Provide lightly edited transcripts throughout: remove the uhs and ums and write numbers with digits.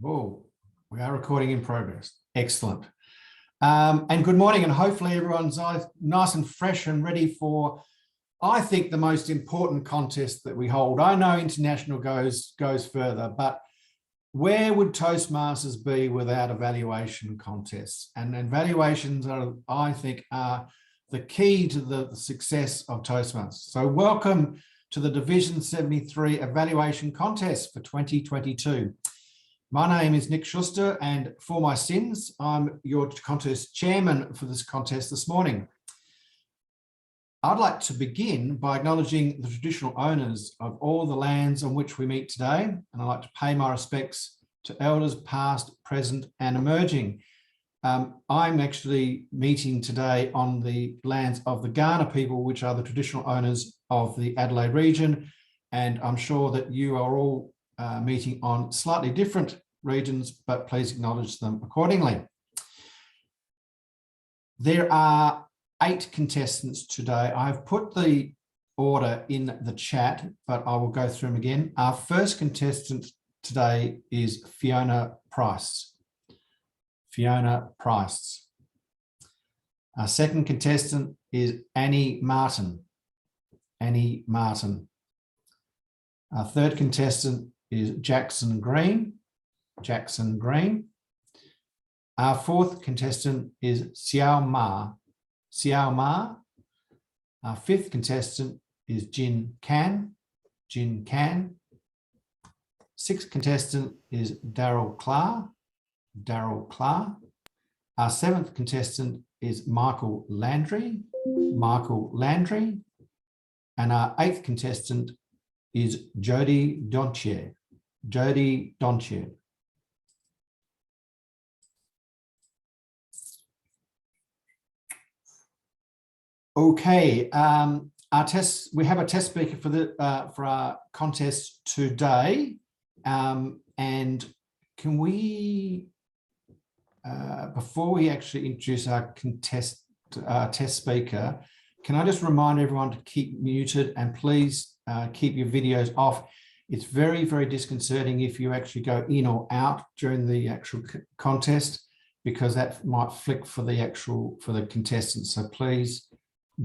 Oh, we are recording in progress. Excellent. And good morning, and hopefully everyone's nice and fresh and ready for, I think, the most important contest that we hold. I know international goes further, but where would Toastmasters be without evaluation contests? And evaluations are, I think, are the key to the success of Toastmasters. So welcome to the Division 73 Evaluation Contest for 2022. My name is Nick Schuster, and for my sins, I'm your contest chairman for this contest this morning. I'd like to begin by acknowledging the traditional owners of all the lands on which we meet today, and I'd like to pay my respects to elders past, present, and emerging. I'm actually meeting today on the lands of the Kaurna people, which are the traditional owners of the Adelaide region, and I'm sure that you are all meeting on slightly different regions, but please acknowledge them accordingly. There are 8 contestants today. I've put the order in the chat, but I will go through them again. Our first contestant today is Fiona Price. Fiona Price. Our second contestant is Annie Martin. Annie Martin. Our third contestant is Jackson Green. Jackson Green. Our fourth contestant is Xiao Ma. Xiao Ma. Our fifth contestant is Jin Can. Jin Can. Sixth contestant is Darryl Clark. Darryl Clark. Our seventh contestant is Michael Landry. Michael Landry. And our eighth contestant is Jodie Donchier. Jodie Donchier. Okay, we have a test speaker for our contest today, and can we, before we actually introduce our test speaker, can I just remind everyone to keep muted and please keep your videos off. It's very, very disconcerting if you actually go in or out during the actual contest, because that might flick for the contestants. So please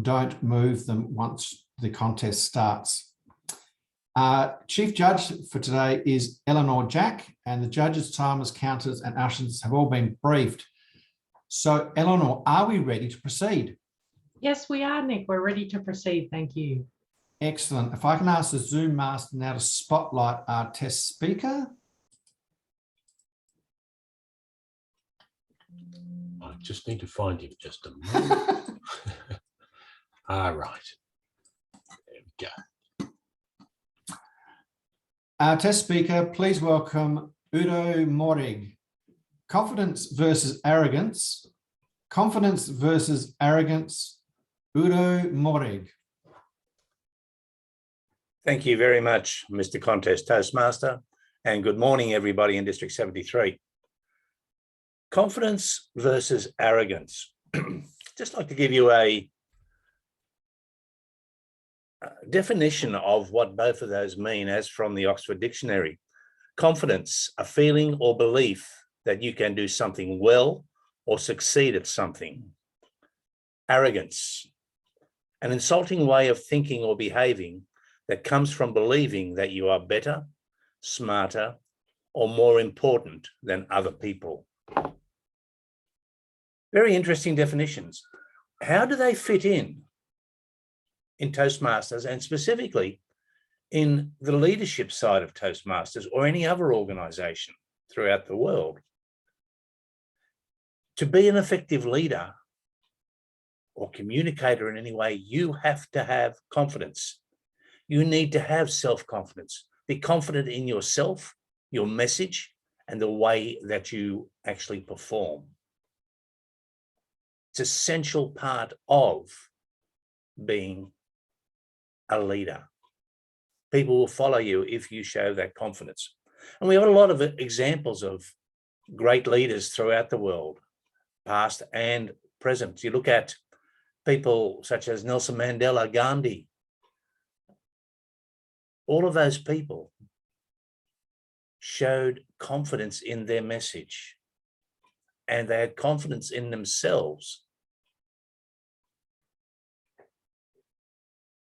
don't move them once the contest starts. Chief Judge for today is Eleanor Jack, and the judges, timers, counters, and ushers have all been briefed. So, Eleanor, are we ready to proceed? Yes, we are, Nick. We're ready to proceed. Thank you. Excellent. If I can ask the Zoom master now to spotlight our test speaker. I just need to find him just a moment. All right. There we go. Our test speaker, please welcome Udo Morig. Confidence versus arrogance. Confidence versus arrogance. Udo Morig. Thank you very much, Mr. Contest Toastmaster, and good morning, everybody in District 73. Confidence versus arrogance. Just like to give you a definition of what both of those mean as from the Oxford Dictionary. Confidence, a feeling or belief that you can do something well or succeed at something. Arrogance, an insulting way of thinking or behaving that comes from believing that you are better, smarter, or more important than other people. Very interesting definitions. How do they fit in Toastmasters, and specifically in the leadership side of Toastmasters or any other organization throughout the world? To be an effective leader or communicator in any way, you have to have confidence. You need to have self-confidence. Be confident in yourself, your message, and the way that you actually perform. It's an essential part of being a leader. People will follow you if you show that confidence. And we have a lot of examples of great leaders throughout the world, past and present. You look at people such as Nelson Mandela, Gandhi, all of those people showed confidence in their message, and they had confidence in themselves.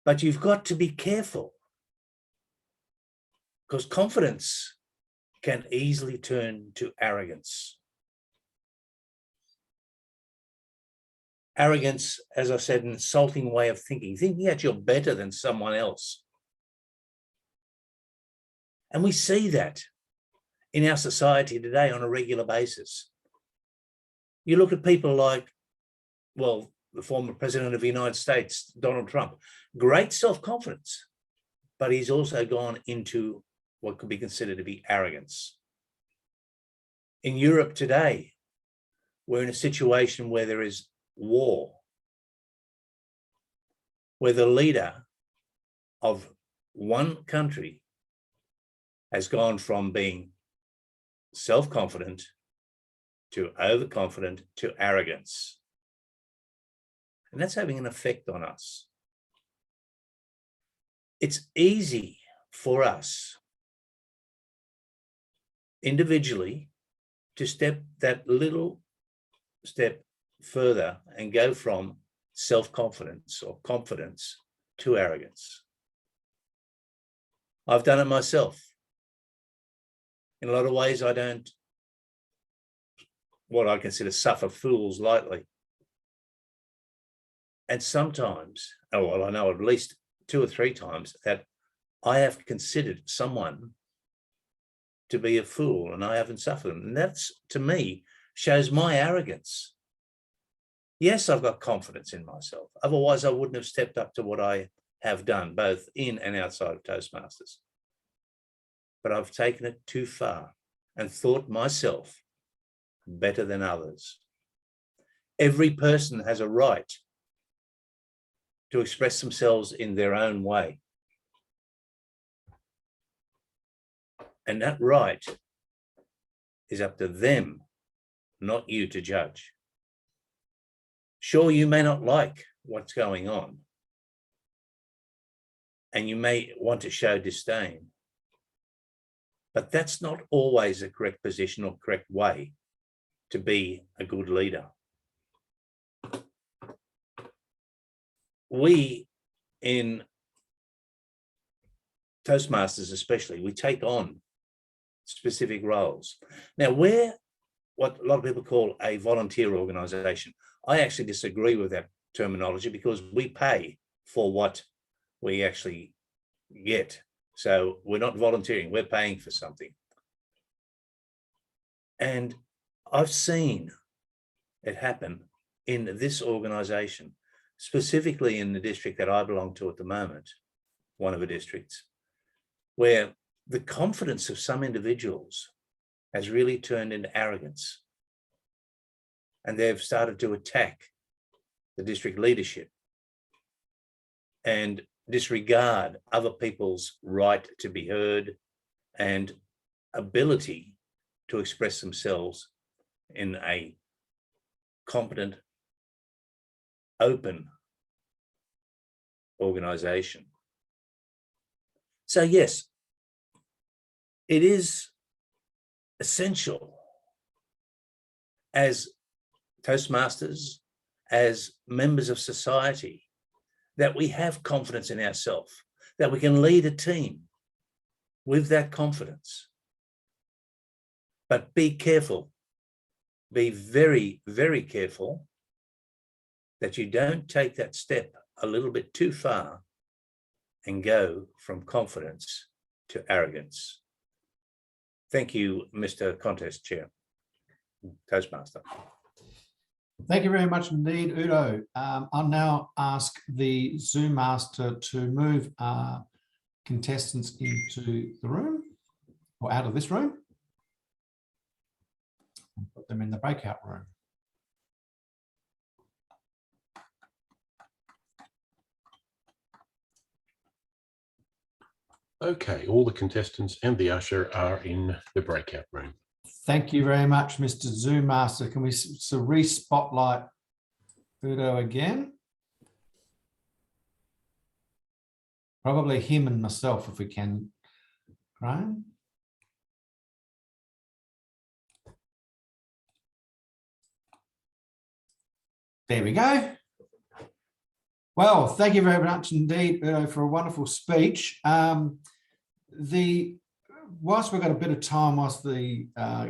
But you've got to be careful, because confidence can easily turn to arrogance. Arrogance, as I said, an insulting way of thinking that you're better than someone else. And we see that in our society today on a regular basis. You look at people like, well, the former president of the United States, Donald Trump, great self-confidence, but he's also gone into what could be considered to be arrogance. In Europe today, we're in a situation where there is war, where the leader of one country has gone from being self-confident to overconfident to arrogance. And that's having an effect on us. It's easy for us individually to step that little step further and go from self-confidence or confidence to arrogance. I've done it myself. In a lot of ways, I don't, what I consider, suffer fools lightly. And sometimes, well, I know at least 2 or 3 times that I have considered someone to be a fool and I haven't suffered them. And that's, to me, shows my arrogance. Yes, I've got confidence in myself. Otherwise, I wouldn't have stepped up to what I have done, both in and outside of Toastmasters. But I've taken it too far and thought myself better than others. Every person has a right to express themselves in their own way. And that right is up to them, not you, to judge. Sure, you may not like what's going on, and you may want to show disdain, but that's not always the correct position or correct way to be a good leader. We in Toastmasters especially, we take on specific roles. Now, we're what a lot of people call a volunteer organisation. I actually disagree with that terminology because we pay for what we actually get. So we're not volunteering, we're paying for something. And I've seen it happen in this organisation, specifically in the district that I belong to at the moment, one of the districts, where the confidence of some individuals has really turned into arrogance. And they've started to attack the district leadership and disregard other people's right to be heard and ability to express themselves in a competent, open organization. So yes, it is essential as Toastmasters, as members of society, that we have confidence in ourselves, that we can lead a team with that confidence. But be careful, be very, very careful that you don't take that step a little bit too far and go from confidence to arrogance. Thank you, Mr. Contest Chair, Toastmaster. Thank you very much indeed, Udo. I'll now ask the Zoom master to move contestants into the room or out of this room and put them in the breakout room. Okay, all the contestants and the usher are in the breakout room. Thank you very much, Mr. Zoom Master. Can we re-spotlight Udo again? Probably him and myself if we can, Graham. There we go. Well, thank you very much indeed for a wonderful speech. Whilst we've got a bit of time, whilst the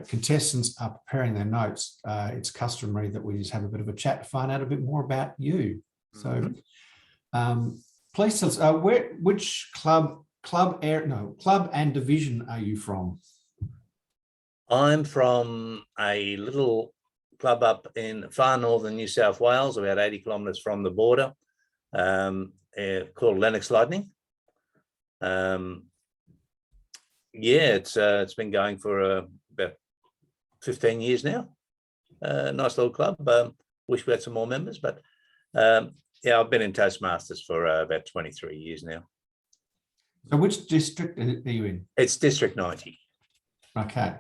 contestants are preparing their notes, it's customary that we just have a bit of a chat to find out a bit more about you. So please tell us, which club and division are you from? I'm from a little club up in far northern New South Wales, about 80 kilometres from the border, called Lennox Lightning. Yeah, it's been going for about 15 years now. Nice little club. Wish we had some more members, but yeah, I've been in Toastmasters for about 23 years now. So which district are you in? It's District 90. Okay.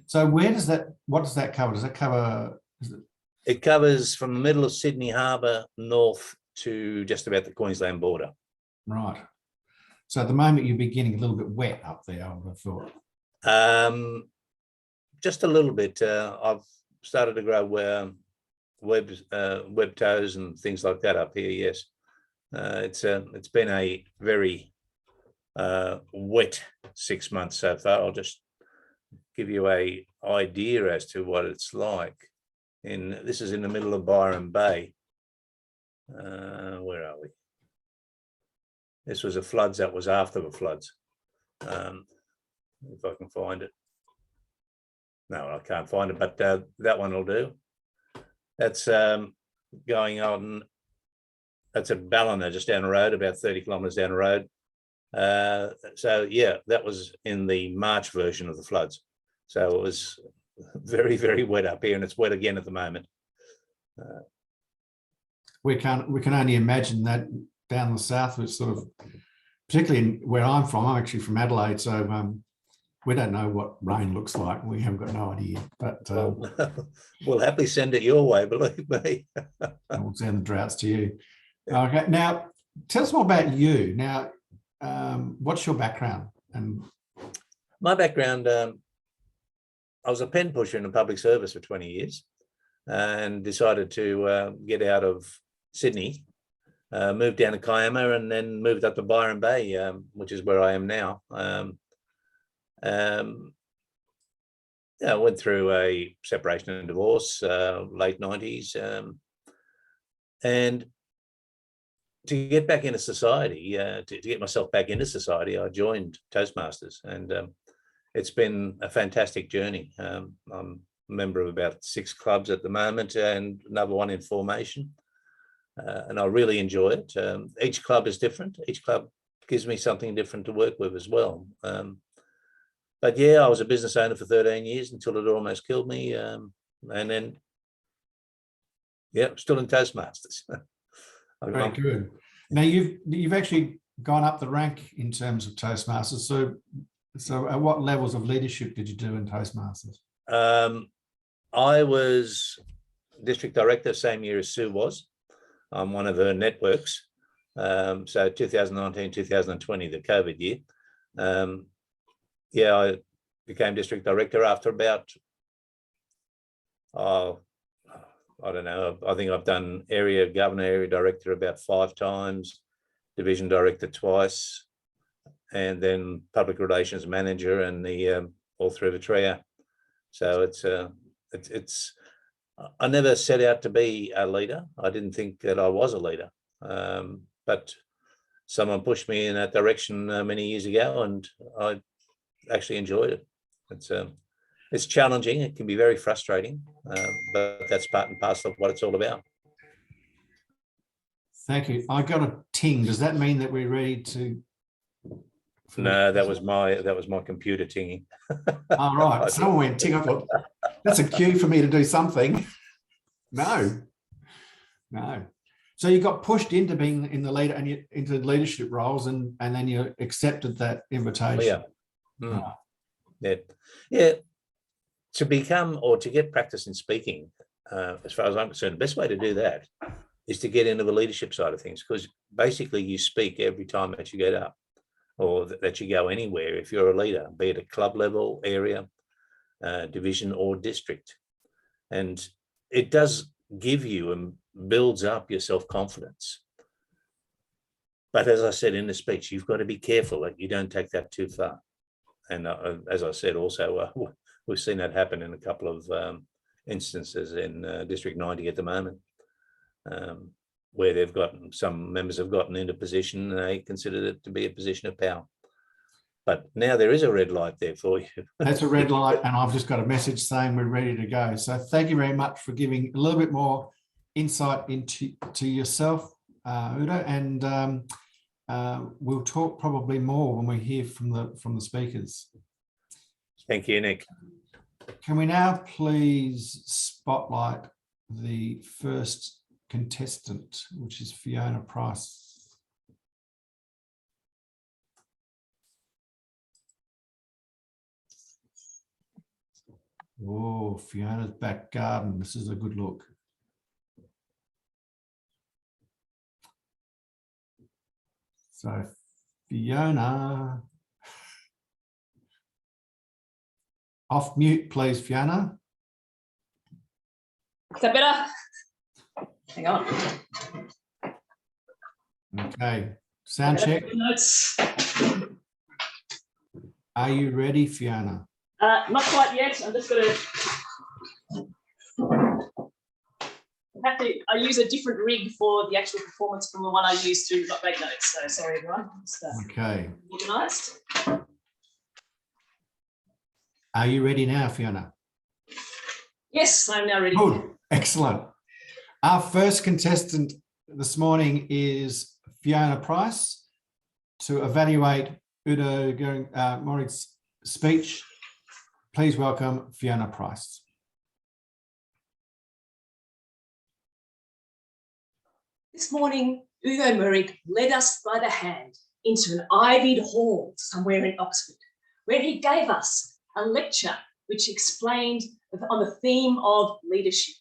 So what does that cover? Does that cover? It covers from the middle of Sydney Harbour north to just about the Queensland border. Right. So at the moment you're getting a little bit wet up there, I would have thought. Just a little bit. I've started to grow web toes and things like that up here. Yes, it's been a very wet 6 months so far. I'll just give you a idea as to what it's like. This is in the middle of Byron Bay. Where are we? This was a floods. That was after the floods. If I can find it. No, I can't find it, but that one will do. That's going on. That's at Ballina, just down the road, about 30 kilometres down the road. So yeah, that was in the March version of the floods. So it was very, very wet up here, and it's wet again at the moment. We can only imagine that down the south, which sort of, particularly where I'm from. I'm actually from Adelaide, so we don't know what rain looks like. We haven't got no idea. But we'll happily send it your way, believe me. We'll send the droughts to you. Okay, now tell us more about you. Now, what's your background? And my background, I was a pen pusher in the public service for 20 years, and decided to get out of Sydney. Moved down to Kiama and then moved up to Byron Bay, which is where I am now. Yeah, I went through a separation and divorce, late 90s. And to get back into society, to get myself back into society, I joined Toastmasters, and it's been a fantastic journey. I'm a member of about 6 clubs at the moment, and another one in formation. And I really enjoy it. Each club is different. Each club gives me something different to work with as well. But yeah, I was a business owner for 13 years until it almost killed me. And then, yeah, still in Toastmasters. very good. Now you've actually gone up the rank in terms of Toastmasters. So at what levels of leadership did you do in Toastmasters? I was district director same year as Sue was. I'm one of her networks. So 2019, 2020, the COVID year. Yeah, I became district director after about, I don't know, I think I've done area governor, area director about 5 times, division director twice, and then public relations manager, and the all through the trio. So it's I never set out to be a leader. I didn't think that I was a leader, but someone pushed me in that direction many years ago, and I actually enjoyed it. It's challenging. It can be very frustrating, but that's part and parcel of what it's all about. Thank you. I got a ting. Does that mean that we're ready to? No, that was my computer tinging. All right. Someone went ting. I thought that's a cue for me to do something. No. So you got pushed into being in the leader and into leadership roles, and then you accepted that invitation. Oh, yeah. Yeah. To become or to get practice in speaking, as far as I'm concerned, the best way to do that is to get into the leadership side of things, because basically you speak every time that you get up, or that you go anywhere. If you're a leader, be it a club level, area, division or district. And it does give you builds up your self-confidence. But as I said in the speech, you've got to be careful that you don't take that too far. And as I said, also, we've seen that happen in a couple of instances in District 90 at the moment, where they've gotten, some members have gotten into position and they considered it to be a position of power. But now there is a red light there for you. That's a red light, and I've just got a message saying we're ready to go. So thank you very much for giving a little bit more insight into yourself, Udo, and we'll talk probably more when we hear from the speakers. Thank you, Nick. Can we now please spotlight the first contestant, which is Fiona Price. Oh, Fiona's back garden. This is a good look. So Fiona, off mute, please, Fiona. Is that better? Hang on. Okay, sound check. Notes. Are you ready, Fiona? Not quite yet. I'm just going to I use a different rig for the actual performance from the one I used to not make notes. So sorry, everyone. Just, Okay. organised. Are you ready now, Fiona? Yes, I'm now ready. Good. Excellent. Our first contestant this morning is Fiona Price to evaluate Udo Morig's speech. Please welcome Fiona Price. This morning, Udo Morig led us by the hand into an ivied hall somewhere in Oxford, where he gave us a lecture which explained on the theme of leadership.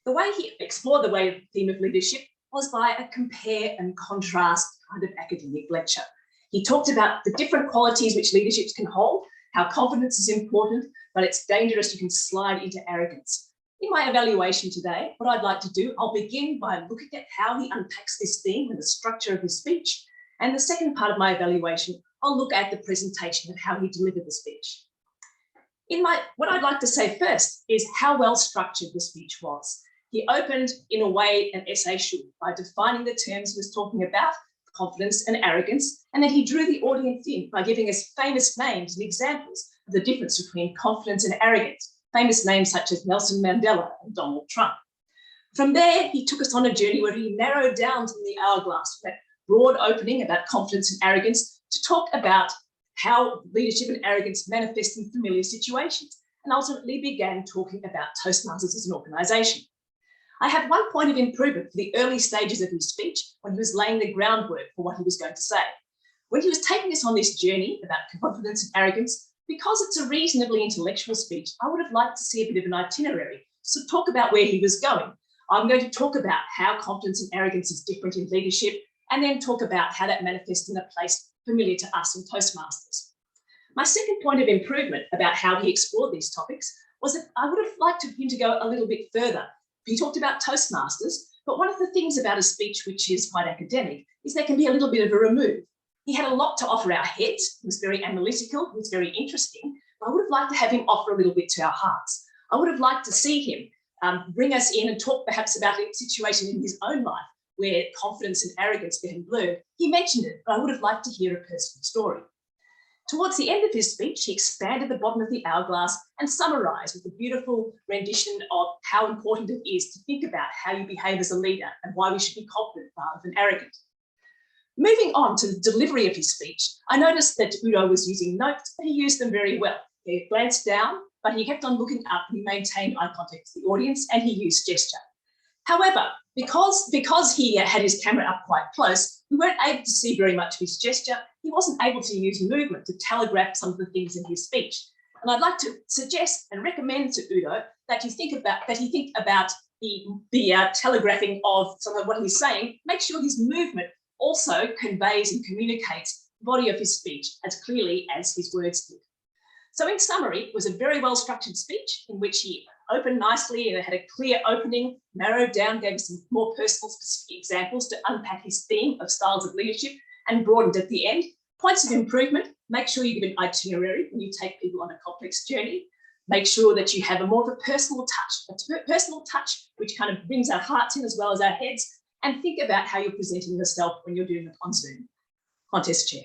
The way he explored the theme of leadership was by a compare and contrast kind of academic lecture. He talked about the different qualities which leadership can hold, how confidence is important, but it's dangerous, you can slide into arrogance. In my evaluation today, what I'd like to do, I'll begin by looking at how he unpacks this theme and the structure of his speech. And the second part of my evaluation, I'll look at the presentation of how he delivered the speech. What I'd like to say first is how well structured the speech was. He opened in a way an essay should by defining the terms he was talking about, confidence and arrogance, and then he drew the audience in by giving us famous names and examples of the difference between confidence and arrogance, famous names such as Nelson Mandela and Donald Trump. From there, he took us on a journey where he narrowed down to the hourglass, that broad opening about confidence and arrogance, to talk about how leadership and arrogance manifest in familiar situations, and ultimately began talking about Toastmasters as an organisation. I have one point of improvement for the early stages of his speech when he was laying the groundwork for what he was going to say. When he was taking us on this journey about confidence and arrogance, because it's a reasonably intellectual speech, I would have liked to see a bit of an itinerary, so talk about where he was going. I'm going to talk about how confidence and arrogance is different in leadership, and then talk about how that manifests in a place familiar to us in Toastmasters. My second point of improvement about how he explored these topics was that I would have liked him to go a little bit further. He talked about Toastmasters, but one of the things about a speech which is quite academic is there can be a little bit of a remove. He had a lot to offer our heads. He was very analytical. He was very interesting. But I would have liked to have him offer a little bit to our hearts. I would have liked to see him bring us in and talk perhaps about a situation in his own life where confidence and arrogance get blurred. He mentioned it, but I would have liked to hear a personal story. Towards the end of his speech, he expanded the bottom of the hourglass and summarised with a beautiful rendition of how important it is to think about how you behave as a leader and why we should be confident rather than arrogant. Moving on to the delivery of his speech, I noticed that Udo was using notes, but he used them very well. He glanced down, but he kept on looking up and he maintained eye contact with the audience and he used gesture. However, because he had his camera up quite close, we weren't able to see very much of his gesture. He wasn't able to use movement to telegraph some of the things in his speech. And I'd like to suggest and recommend to Udo that he think about the telegraphing of some of what he's saying. Make sure his movement also conveys and communicates the body of his speech as clearly as his words did. So in summary, it was a very well-structured speech in which he opened nicely and had a clear opening, narrowed down, gave us some more personal specific examples to unpack his theme of styles of leadership, and broadened at the end. Points of improvement: make sure you give an itinerary when you take people on a complex journey. Make sure that you have a more of a personal touch which kind of brings our hearts in as well as our heads, and think about how you're presenting yourself when you're doing it on Zoom. Contest chair.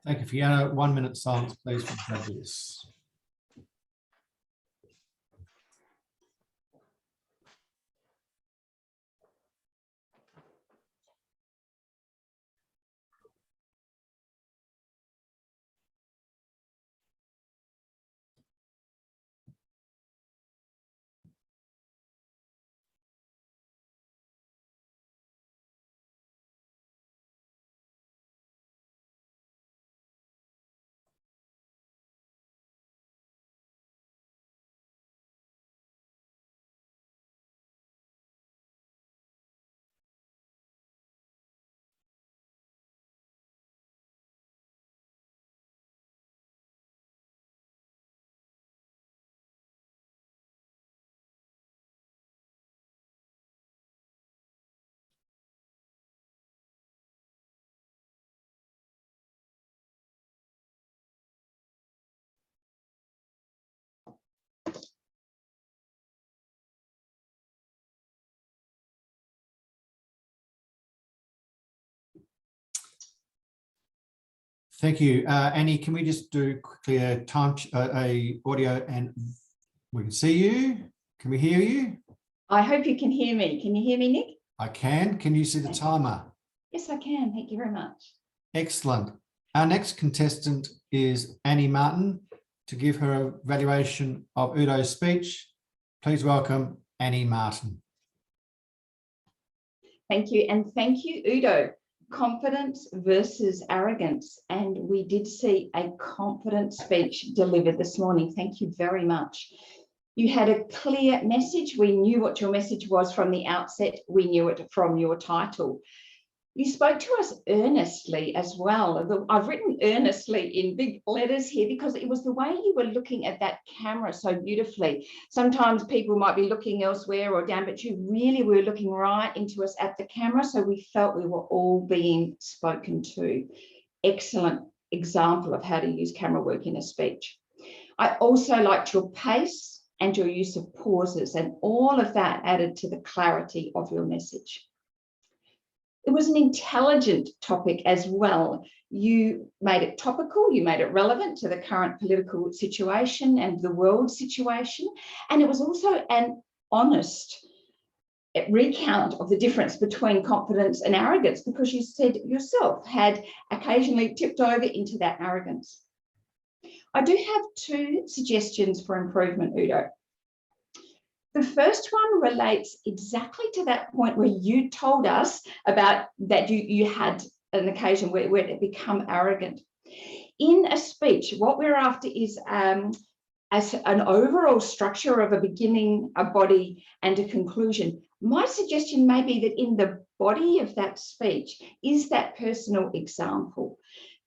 Thank you, Fiona. 1 minute silence, please, for judges. Thank you. Annie, can we just do quickly a audio, and we can see you? Can we hear you? I hope you can hear me. Can you hear me, Nick? I can. Can you see the timer? Yes, I can. Thank you very much. Excellent. Our next contestant is Annie Martin to give her evaluation of Udo's speech. Please welcome Annie Martin. Thank you. And thank you, Udo. Confidence versus arrogance. And we did see a confident speech delivered this morning. Thank you very much. You had a clear message. We knew what your message was from the outset. We knew it from your title. You spoke to us earnestly as well. I've written earnestly in big letters here because it was the way you were looking at that camera so beautifully. Sometimes people might be looking elsewhere or down, but you really were looking right into us at the camera. So we felt we were all being spoken to. Excellent example of how to use camera work in a speech. I also liked your pace and your use of pauses, and all of that added to the clarity of your message. It was an intelligent topic as well. You made it topical, you made it relevant to the current political situation and the world situation. And it was also an honest recount of the difference between confidence and arrogance, because you said yourself had occasionally tipped over into that arrogance. I do have two suggestions for improvement, Udo. The first one relates exactly to that point where you told us about that you had an occasion where it had become arrogant. In a speech, what we're after is as an overall structure of a beginning, a body, and a conclusion. My suggestion may be that in the body of that speech is that personal example.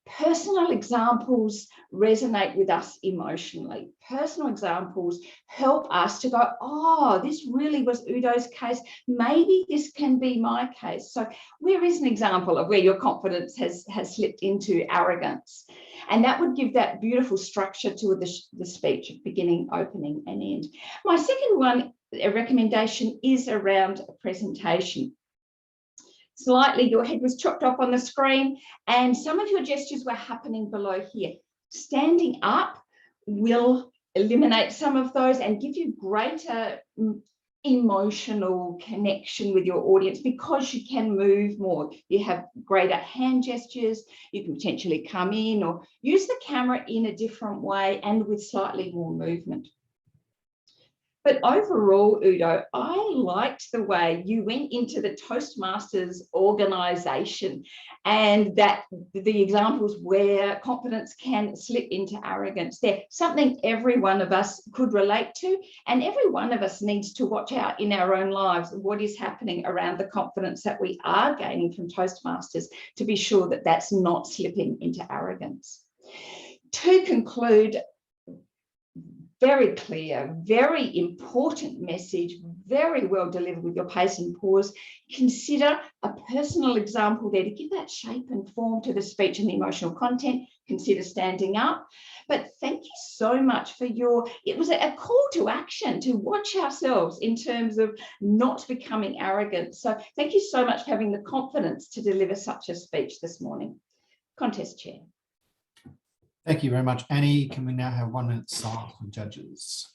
Personal examples resonate with us emotionally. Personal examples help us to go, oh, this really was Udo's case. Maybe this can be my case. So where is an example of where your confidence has slipped into arrogance? And that would give that beautiful structure to the speech, beginning, opening, and end. My second one, a recommendation, is around a presentation. Slightly, your head was chopped off on the screen and some of your gestures were happening below here. Standing up will eliminate some of those and give you greater emotional connection with your audience because you can move more. You have greater hand gestures. You can potentially come in or use the camera in a different way and with slightly more movement. But overall, Udo, I liked the way you went into the Toastmasters organisation and that the examples where confidence can slip into arrogance. They're something every one of us could relate to, and every one of us needs to watch out in our own lives what is happening around the confidence that we are gaining from Toastmasters to be sure that that's not slipping into arrogance. To conclude, very clear, very important message, very well delivered with your pace and pause. Consider a personal example there to give that shape and form to the speech and the emotional content. Consider standing up. But thank you so much for it was a call to action to watch ourselves in terms of not becoming arrogant. So thank you so much for having the confidence to deliver such a speech this morning. Contest chair. Thank you very much, Annie. Can we now have 1 minute silence from judges?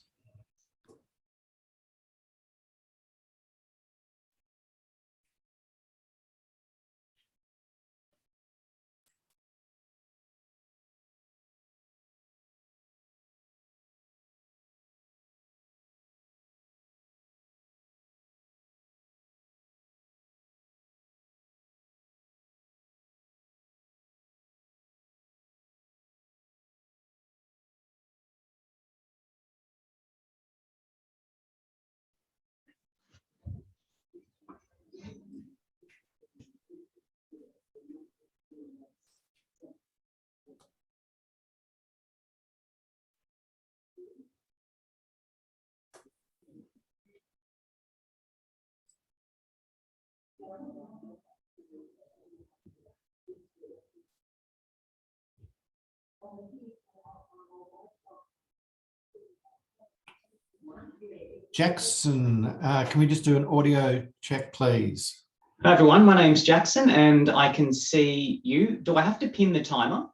Jackson, can we just do an audio check, please? Hi everyone, my name's Jackson and I can see you. Do I have to pin the timer?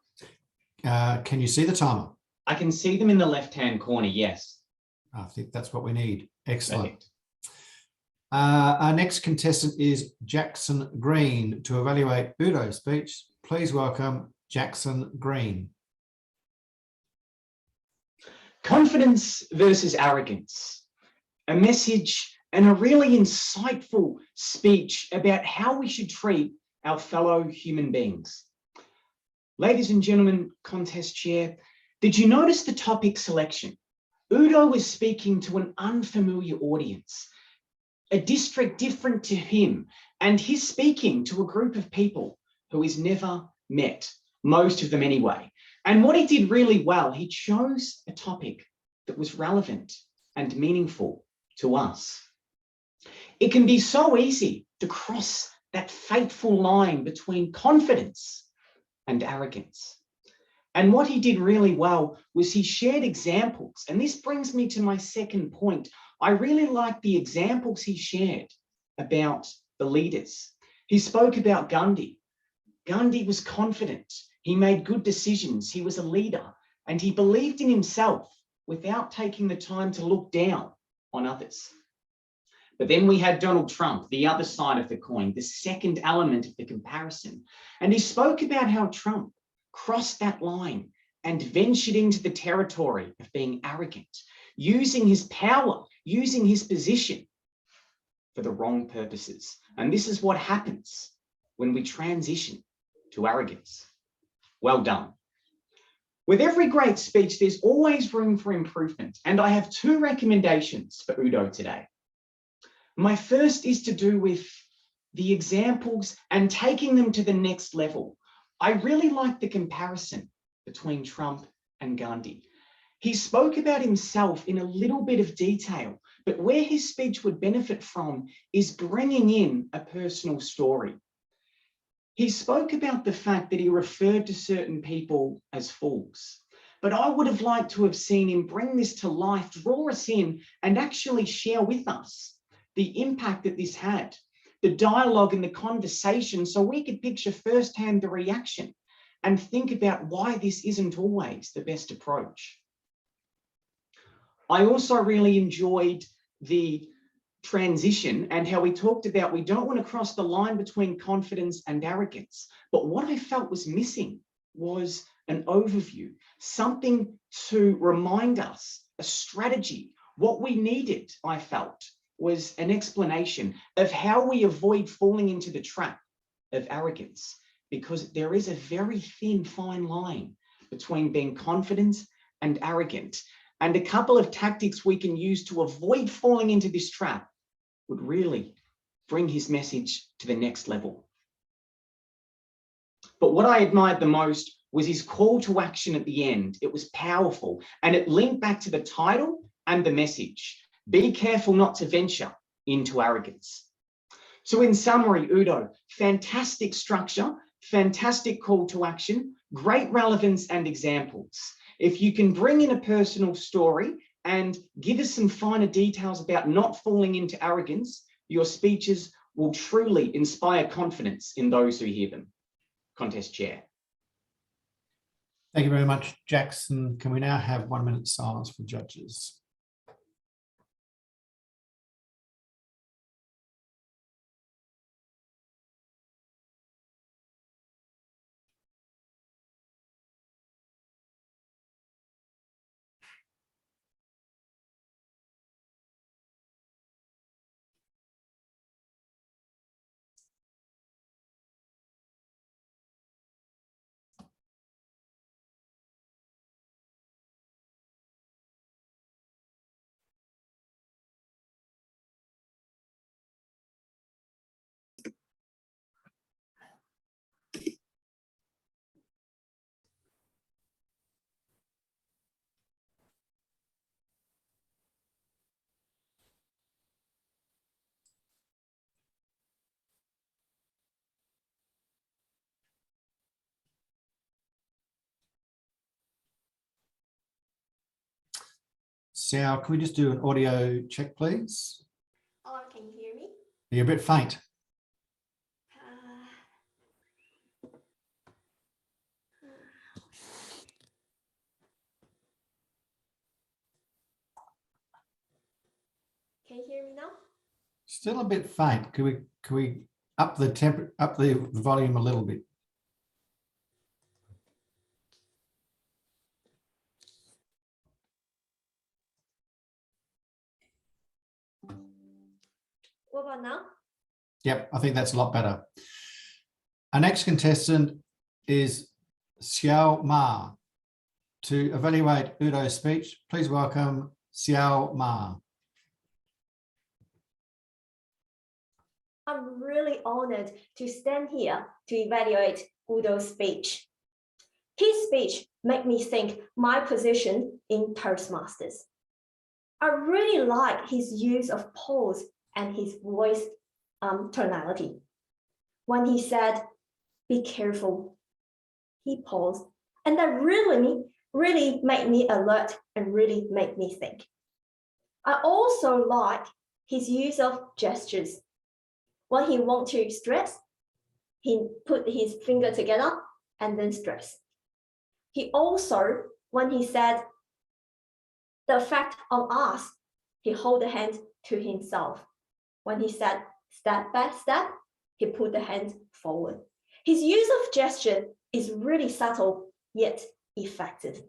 Can you see the timer? I can see them in the left-hand corner, yes. I think that's what we need. Excellent. Perfect. Our next contestant is Jackson Green to evaluate Udo's speech. Please welcome Jackson Green. Confidence versus arrogance. A message and a really insightful speech about how we should treat our fellow human beings. Ladies and gentlemen, contest chair, did you notice the topic selection? Udo was speaking to an unfamiliar audience, a district different to him, and he's speaking to a group of people who he's never met, most of them anyway. And what he did really well, he chose a topic that was relevant and meaningful to us. It can be so easy to cross that fateful line between confidence and arrogance. And what he did really well was he shared examples. And this brings me to my second point. I really like the examples he shared about the leaders. He spoke about Gandhi. Gandhi was confident. He made good decisions. He was a leader and he believed in himself without taking the time to look down on others. But then we had Donald Trump, the other side of the coin, the second element of the comparison. And he spoke about how Trump crossed that line and ventured into the territory of being arrogant, using his power, using his position for the wrong purposes. And this is what happens when we transition to arrogance. Well done. With every great speech, there's always room for improvement. And I have two recommendations for Udo today. My first is to do with the examples and taking them to the next level. I really like the comparison between Trump and Gandhi. He spoke about himself in a little bit of detail, but where his speech would benefit from is bringing in a personal story. He spoke about the fact that he referred to certain people as fools, but I would have liked to have seen him bring this to life, draw us in, and actually share with us the impact that this had, the dialogue and the conversation, so we could picture firsthand the reaction and think about why this isn't always the best approach. I also really enjoyed the transition and how we talked about we don't want to cross the line between confidence and arrogance. But what I felt was missing was an overview, something to remind us, a strategy. What we needed, I felt, was an explanation of how we avoid falling into the trap of arrogance, because there is a very thin, fine line between being confident and arrogant. And a couple of tactics we can use to avoid falling into this trap would really bring his message to the next level. But what I admired the most was his call to action at the end. It was powerful and it linked back to the title and the message. Be careful not to venture into arrogance. So in summary, Udo, fantastic structure, fantastic call to action, great relevance and examples. If you can bring in a personal story and give us some finer details about not falling into arrogance, your speeches will truly inspire confidence in those who hear them. Contest chair. Thank you very much, Jackson. Can we now have 1 minute silence for judges? Xiao, can we just do an audio check, please? Oh, can you hear me? You're a bit faint. Can you hear me now? Still a bit faint. Can we up the volume a little bit? What about now? Yep, I think that's a lot better. Our next contestant is Xiao Ma. To evaluate Udo's speech, please welcome Xiao Ma. I'm really honored to stand here to evaluate Udo's speech. His speech made me think my position in Toastmasters. I really like his use of pause and his voice tonality. When he said, "Be careful," he paused, and that really made me alert and really made me think. I also like his use of gestures. When he wants to stress, he put his finger together and then stress. He also, when he said the effect on us, he hold the hand to himself. When he said step by step, he put the hand forward. His use of gesture is really subtle yet effective.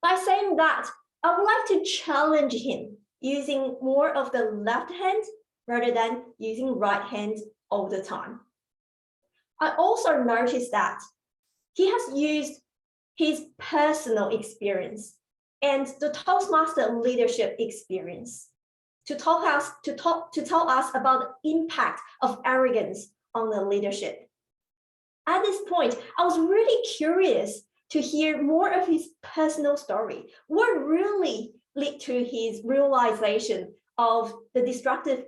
By saying that, I would like to challenge him using more of the left hand rather than using right hand all the time. I also noticed that he has used his personal experience and the Toastmaster leadership experience to tell us about the impact of arrogance on the leadership. At this point, I was really curious to hear more of his personal story. What really led to his realization of the destructive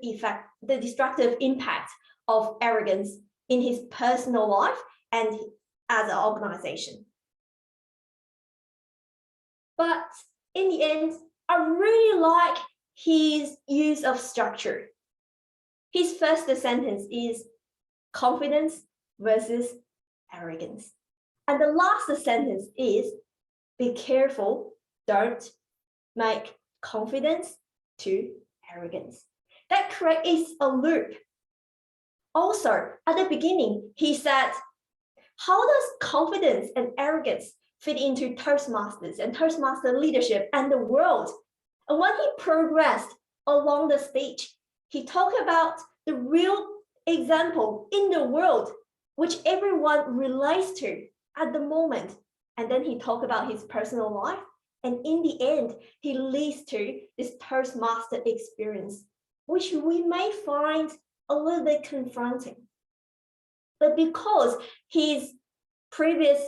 impact of arrogance in his personal life and as an organization. But in the end, I really like his use of structure. His first sentence is confidence versus arrogance. And the last sentence is, be careful, don't make confidence to arrogance. That creates a loop. Also, at the beginning, he said, how does confidence and arrogance fit into Toastmasters and Toastmaster leadership and the world? And when he progressed along the speech, he talked about the real example in the world, which everyone relates to at the moment. And then he talked about his personal life. And in the end, he leads to this Toastmaster experience, which we may find a little bit confronting. But because his previous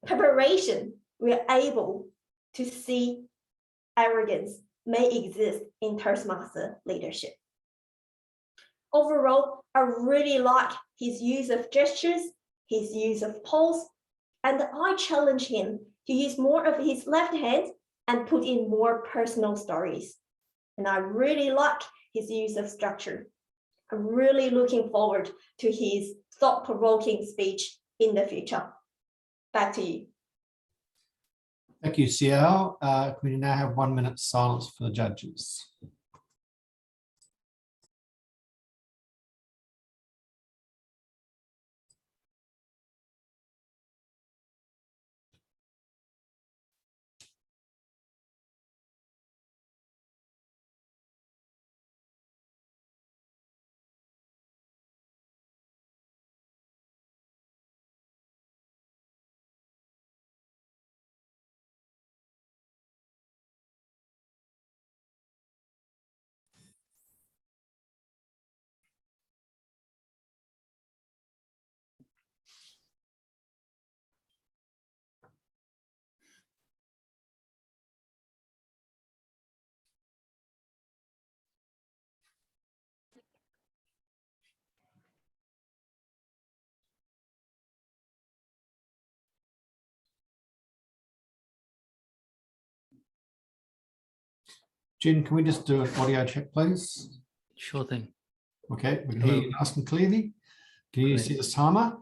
preparation, we're able to see arrogance may exist in Toastmaster leadership. Overall, I really like his use of gestures, his use of pose, and I challenge him to use more of his left hand and put in more personal stories. And I really like his use of structure. I'm really looking forward to his thought-provoking speech in the future. Back to you. Thank you, Xiao. We now have 1 minute silence for the judges. Jin, can we just do an audio check, please? Sure thing. Okay, we can hear you nice and clearly. Can you Great. see this timer?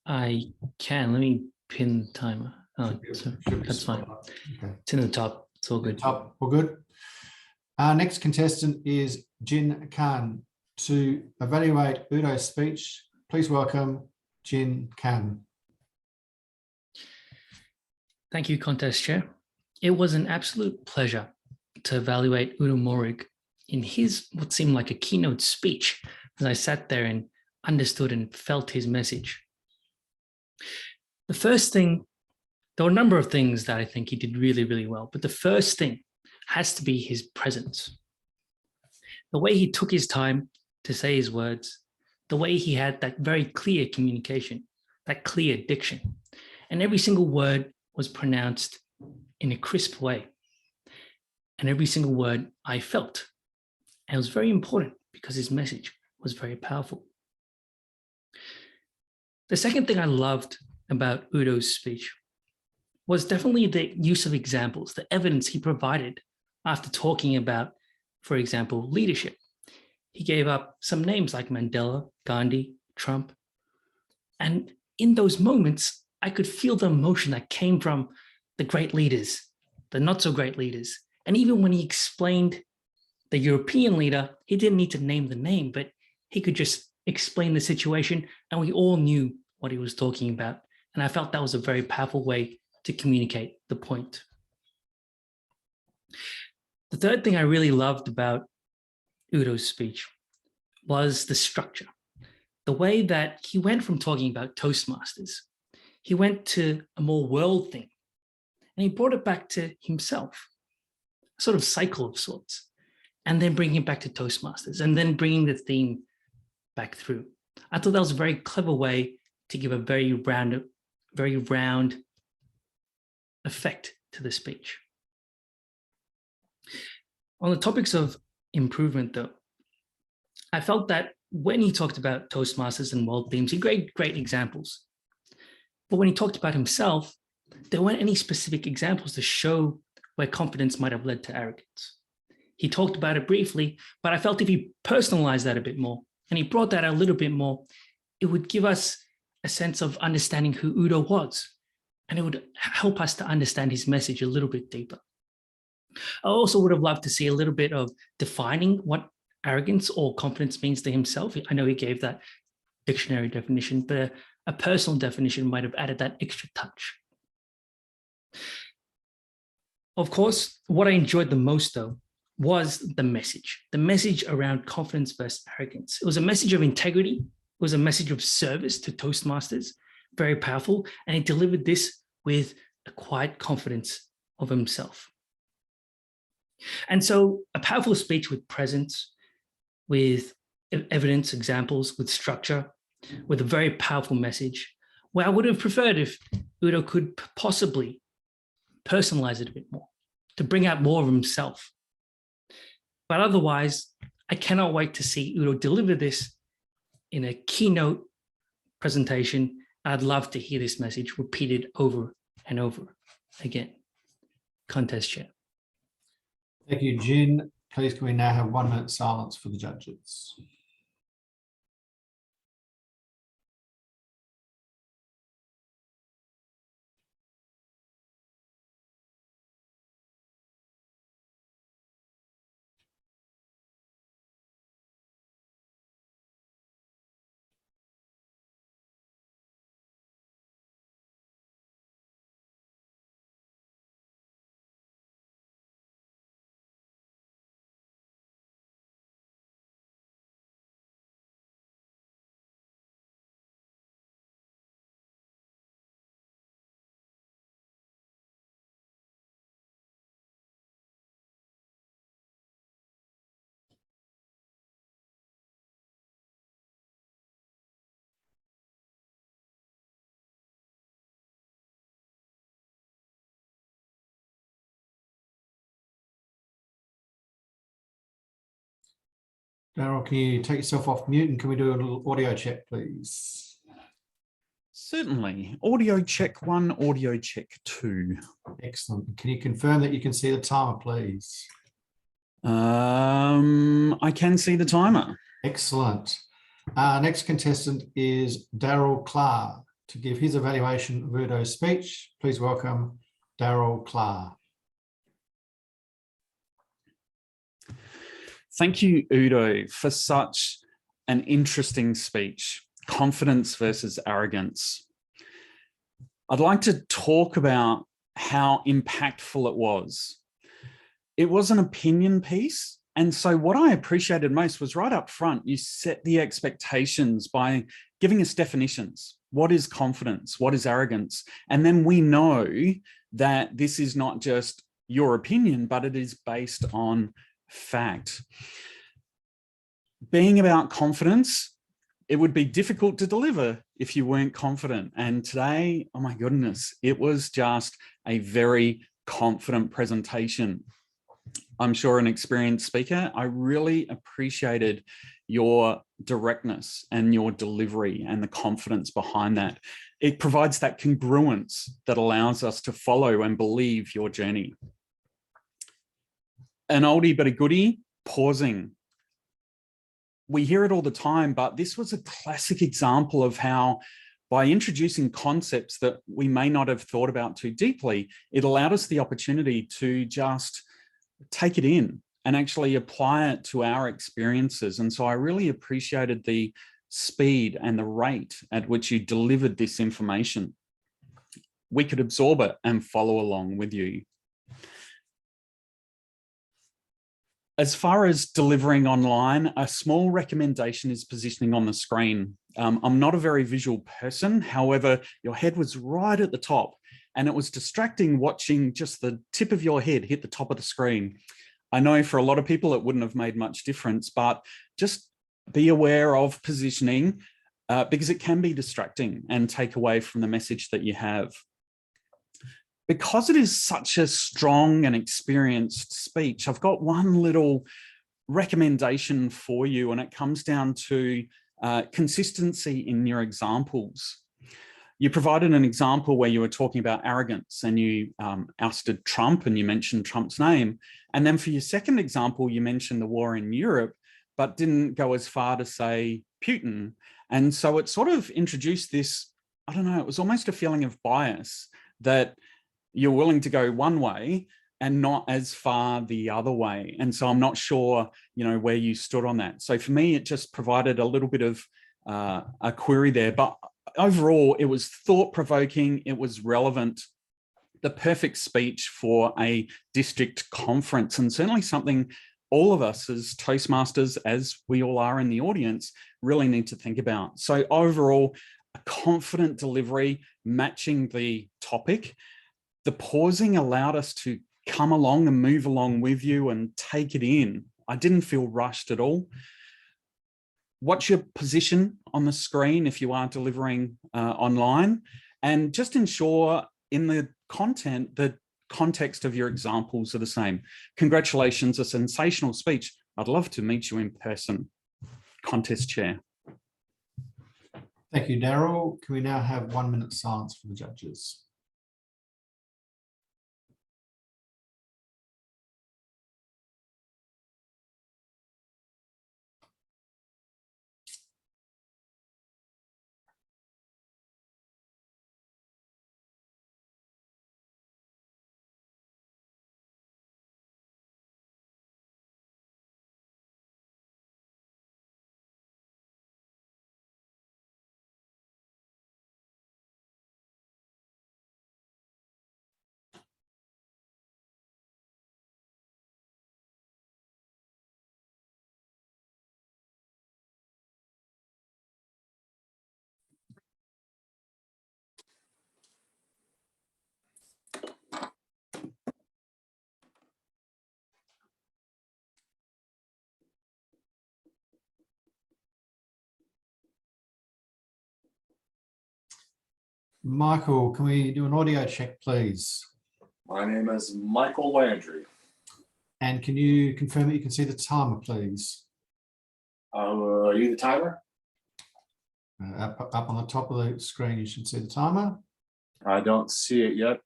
I can. Let me pin the timer. Oh, Should be that's fine. Okay. It's in the top. It's all good. Top, all good. Our next contestant is Jin Khan. To evaluate Udo's speech, please welcome Jin Khan. Thank you, Contest Chair. It was an absolute pleasure to evaluate Udo Morig in his what seemed like a keynote speech as I sat there and understood and felt his message. The first thing, there were a number of things that I think he did really, really well, but the first thing has to be his presence. The way he took his time to say his words, the way he had that very clear communication, that clear diction, and every single word was pronounced in a crisp way. And every single word I felt. And it was very important because his message was very powerful. The second thing I loved about Udo's speech was definitely the use of examples, the evidence he provided after talking about, for example, leadership. He gave up some names like Mandela, Gandhi, Trump. And in those moments, I could feel the emotion that came from the great leaders, the not so great leaders. And even when he explained the European leader, he didn't need to name the name, but he could just explain the situation and we all knew what he was talking about. And I felt that was a very powerful way to communicate the point. The third thing I really loved about Udo's speech was the structure. The way that he went from talking about Toastmasters, he went to a more world thing, and he brought it back to himself, a sort of cycle of sorts, and then bringing it back to Toastmasters, and then bringing the theme back through. I thought that was a very clever way to give a very round effect to the speech. On the topics of improvement, though, I felt that when he talked about Toastmasters and world themes, he gave great examples. But when he talked about himself, there weren't any specific examples to show where confidence might have led to arrogance. He talked about it briefly, but I felt if he personalized that a bit more, and he brought that out a little bit more, it would give us a sense of understanding who Udo was, and it would help us to understand his message a little bit deeper. I also would have loved to see a little bit of defining what arrogance or confidence means to himself. I know he gave that dictionary definition, but a personal definition might have added that extra touch. Of course, what I enjoyed the most, though, was the message around confidence versus arrogance. It was a message of integrity. It was a message of service to Toastmasters, very powerful. And he delivered this with a quiet confidence of himself. And so a powerful speech with presence, with evidence, examples, with structure, with a very powerful message, where I would have preferred if Udo could possibly personalize it a bit more, to bring out more of himself. But otherwise, I cannot wait to see Udo deliver this in a keynote presentation. I'd love to hear this message repeated over and over again. Contest chair. Thank you, Jin. Please can we now have 1 minute silence for the judges? Darryl, can you take yourself off mute and can we do a little audio check, please? Certainly. Audio check 1, audio check 2. Excellent. Can you confirm that you can see the timer, please? I can see the timer. Excellent. Next contestant is Darryl Clark to give his evaluation of Udo's speech. Please welcome Darryl Clark. Thank you, Udo, for such an interesting speech. Confidence versus arrogance. I'd like to talk about how impactful it was. It was an opinion piece. And so what I appreciated most was right up front, you set the expectations by giving us definitions. What is confidence? What is arrogance? And then we know that this is not just your opinion, but it is based on fact. Being about confidence, it would be difficult to deliver if you weren't confident. And today, oh my goodness, it was just a very confident presentation. I'm sure an experienced speaker. I really appreciated your directness and your delivery and the confidence behind that. It provides that congruence that allows us to follow and believe your journey. An oldie but a goodie, pausing. We hear it all the time, but this was a classic example of how by introducing concepts that we may not have thought about too deeply, it allowed us the opportunity to just take it in and actually apply it to our experiences. And so I really appreciated the speed and the rate at which you delivered this information. We could absorb it and follow along with you. As far as delivering online, a small recommendation is positioning on the screen. I'm not a very visual person. However, your head was right at the top and it was distracting watching just the tip of your head hit the top of the screen. I know for a lot of people, it wouldn't have made much difference, but just be aware of positioning because it can be distracting and take away from the message that you have. Because it is such a strong and experienced speech, I've got one little recommendation for you, and it comes down to consistency in your examples. You provided an example where you were talking about arrogance and you ousted Trump and you mentioned Trump's name. And then for your second example, you mentioned the war in Europe, but didn't go as far to say Putin. And so it sort of introduced this, I don't know, it was almost a feeling of bias that you're willing to go one way and not as far the other way. And so I'm not sure, where you stood on that. So for me, it just provided a little bit of a query there, but overall, it was thought-provoking, it was relevant, the perfect speech for a district conference, and certainly something all of us as Toastmasters, as we all are in the audience, really need to think about. So overall, a confident delivery, matching the topic. The pausing allowed us to come along and move along with you and take it in. I didn't feel rushed at all. What's your position on the screen if you are delivering online? And just ensure in the content, the context of your examples are the same. Congratulations, a sensational speech. I'd love to meet you in person. Contest chair. Thank you, Darryl. Can we now have 1 minute silence for the judges? Michael, can we do an audio check, please? My name is Michael Landry. And can you confirm that you can see the timer, please? Are you the timer? Up on the top of the screen, you should see the timer. I don't see it yet.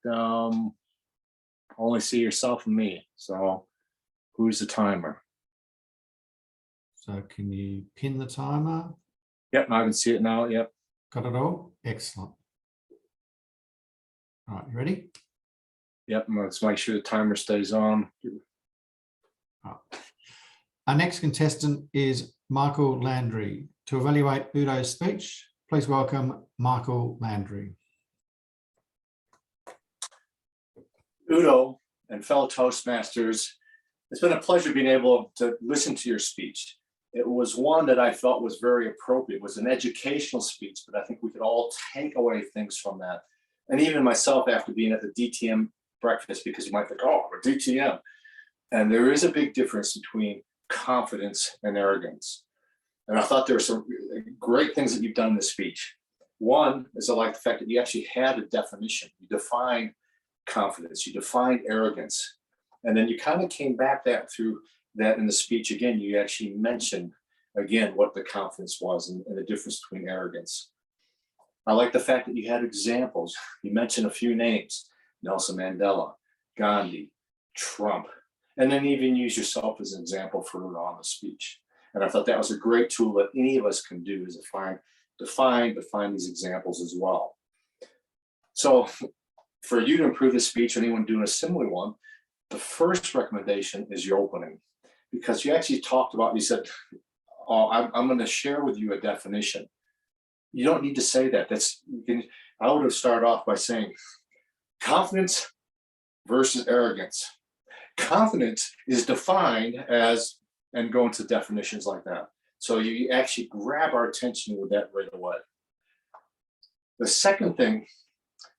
Only see yourself and me. So who's the timer? So can you pin the timer? Yep, I can see it now. Yep. Got it all? Excellent. All right, you ready? Yep, let's make sure the timer stays on. Right. Our next contestant is Michael Landry. To evaluate Udo's speech, please welcome Michael Landry. Udo and fellow Toastmasters, it's been a pleasure being able to listen to your speech. It was one that I felt was very appropriate. It was an educational speech, but I think we could all take away things from that. And even myself, after being at the DTM breakfast, because you might think, oh, we're DTM. And there is a big difference between confidence and arrogance. And I thought there were some great things that you've done in this speech. One is I like the fact that you actually had a definition. You defined confidence, you defined arrogance. And then you kind of came back through that in the speech again. You actually mentioned again what the confidence was and the difference between arrogance. I like the fact that you had examples. You mentioned a few names: Nelson Mandela, Gandhi, Trump, and then even use yourself as an example for on the speech. And I thought that was a great tool that any of us can do, is define these examples as well. So for you to improve the speech, or anyone doing a similar one, the first recommendation is your opening, because you actually talked about, you said, oh, I'm going to share with you a definition. You don't need to say that. I would have started off by saying confidence versus arrogance. Confidence is defined as, and go into definitions like that. So you actually grab our attention with that right away. The second thing,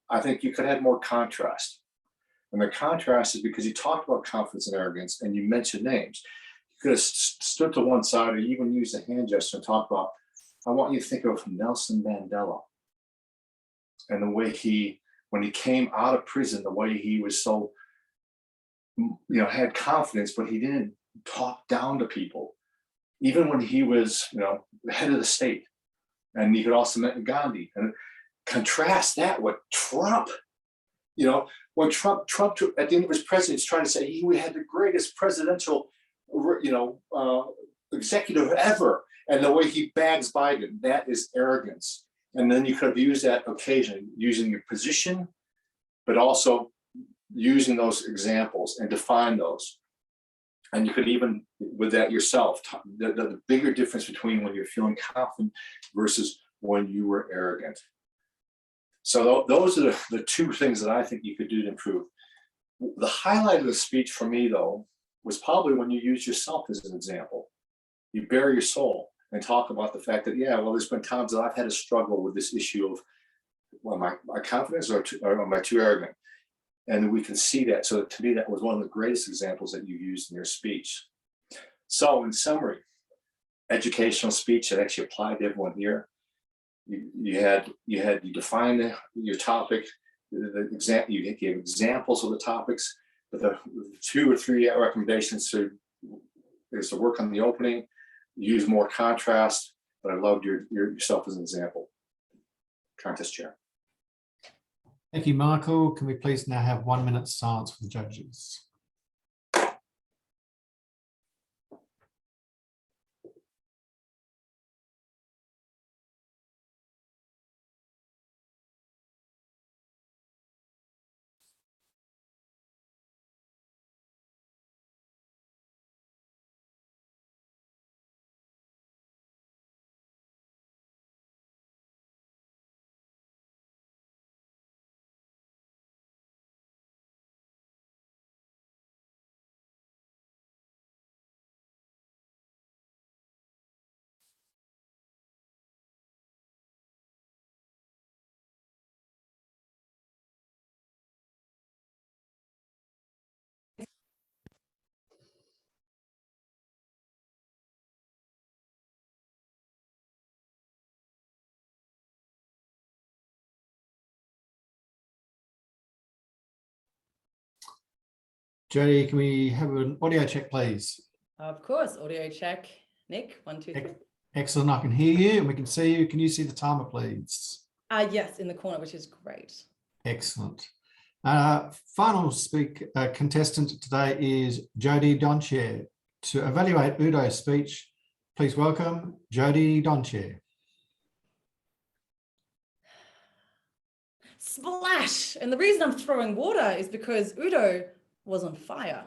I think you could have more contrast. And the contrast is because you talked about confidence and arrogance and you mentioned names. You could have stood to one side or even used a hand gesture and talk about, I want you to think of Nelson Mandela and the way when he came out of prison, the way he was so, had confidence, but he didn't talk down to people, even when he was, the head of the state. And you could also mention Gandhi, and contrast that with Trump. When Trump at the end of his presidency is trying to say he had the greatest presidential, executive ever, and the way he bags Biden, that is arrogance. And then you could have used that occasion, using your position, but also using those examples and define those. And you could even, with that yourself, the bigger difference between when you're feeling confident versus when you were arrogant. So those are the two things that I think you could do to improve. The highlight of the speech for me, though, was probably when you use yourself as an example. You bare your soul and talk about the fact that, there's been times that I've had to struggle with this issue of, my confidence or am I too arrogant? And we can see that. So to me, that was one of the greatest examples that you used in your speech. So in summary, educational speech that actually applied to everyone here. You defined your topic, you gave examples of the topics, but the 2 or 3 recommendations is to work on the opening, use more contrast, but I loved yourself as an example. Contest chair. Thank you, Michael. Can we please now have 1 minute silence for the judges? Jodie, can we have an audio check, please? Of course, audio check. Nick, 1, 2, 3. Excellent. I can hear you and we can see you. Can you see the timer, please? Yes, in the corner, which is great. Excellent. Final contestant today is Jodie Donchier. To evaluate Udo's speech, please welcome Jodie Donchier. Splash! And the reason I'm throwing water is because Udo was on fire.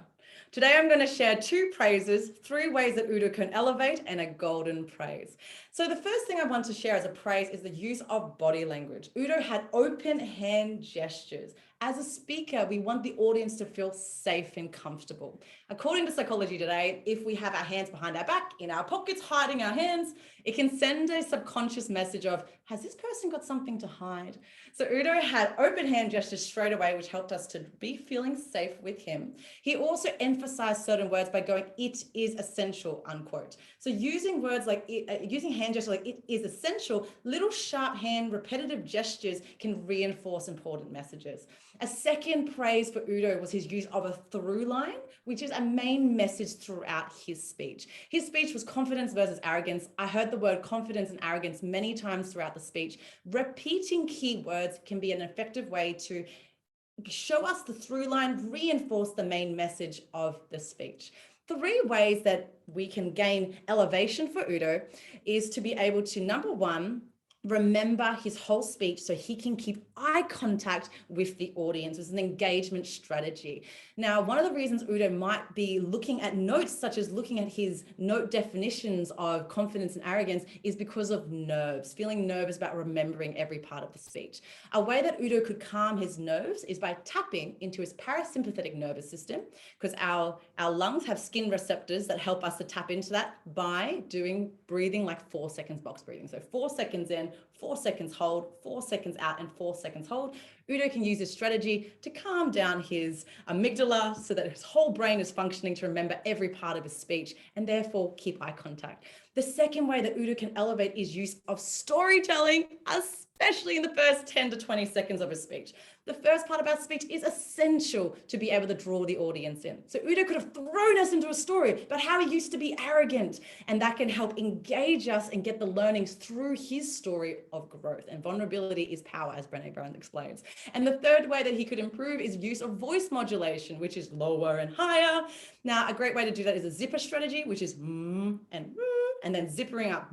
Today, I'm going to share 2 praises, 3 ways that Udo can elevate, and a golden praise. So the first thing I want to share as a praise is the use of body language. Udo had open hand gestures. As a speaker, we want the audience to feel safe and comfortable. According to Psychology Today, if we have our hands behind our back, in our pockets, hiding our hands, it can send a subconscious message of, has this person got something to hide? So Udo had open hand gestures straight away, which helped us to be feeling safe with him. He also emphasized certain words by going, it is essential, unquote. So using words like, using hand gestures like it is essential, little sharp hand repetitive gestures can reinforce important messages. A second praise for Udo was his use of a through line, which is a main message throughout his speech. His speech was confidence versus arrogance. I heard the word confidence and arrogance many times throughout the speech. Repeating key words can be an effective way to show us the through line, reinforce the main message of the speech. 3 ways that we can gain elevation for Udo is to be able to, number 1, remember his whole speech so he can keep eye contact with the audience. It's an engagement strategy. Now, one of the reasons Udo might be looking at notes, such as looking at his note definitions of confidence and arrogance, is because of nerves, feeling nervous about remembering every part of the speech. A way that Udo could calm his nerves is by tapping into his parasympathetic nervous system, because our lungs have skin receptors that help us to tap into that by doing breathing like 4 seconds box breathing. So 4 seconds in, 4 seconds hold, 4 seconds out, and 4 seconds hold. Udo can use this strategy to calm down his amygdala so that his whole brain is functioning to remember every part of his speech and therefore keep eye contact. The second way that Udo can elevate is use of storytelling, especially in the first 10 to 20 seconds of his speech. The first part of our speech is essential to be able to draw the audience in. So Udo could have thrown us into a story about how he used to be arrogant, and that can help engage us and get the learnings through his story of growth. And vulnerability is power, as Brené Brown explains. And the third way that he could improve is use of voice modulation, which is lower and higher. Now, a great way to do that is a zipper strategy, which is and then zippering up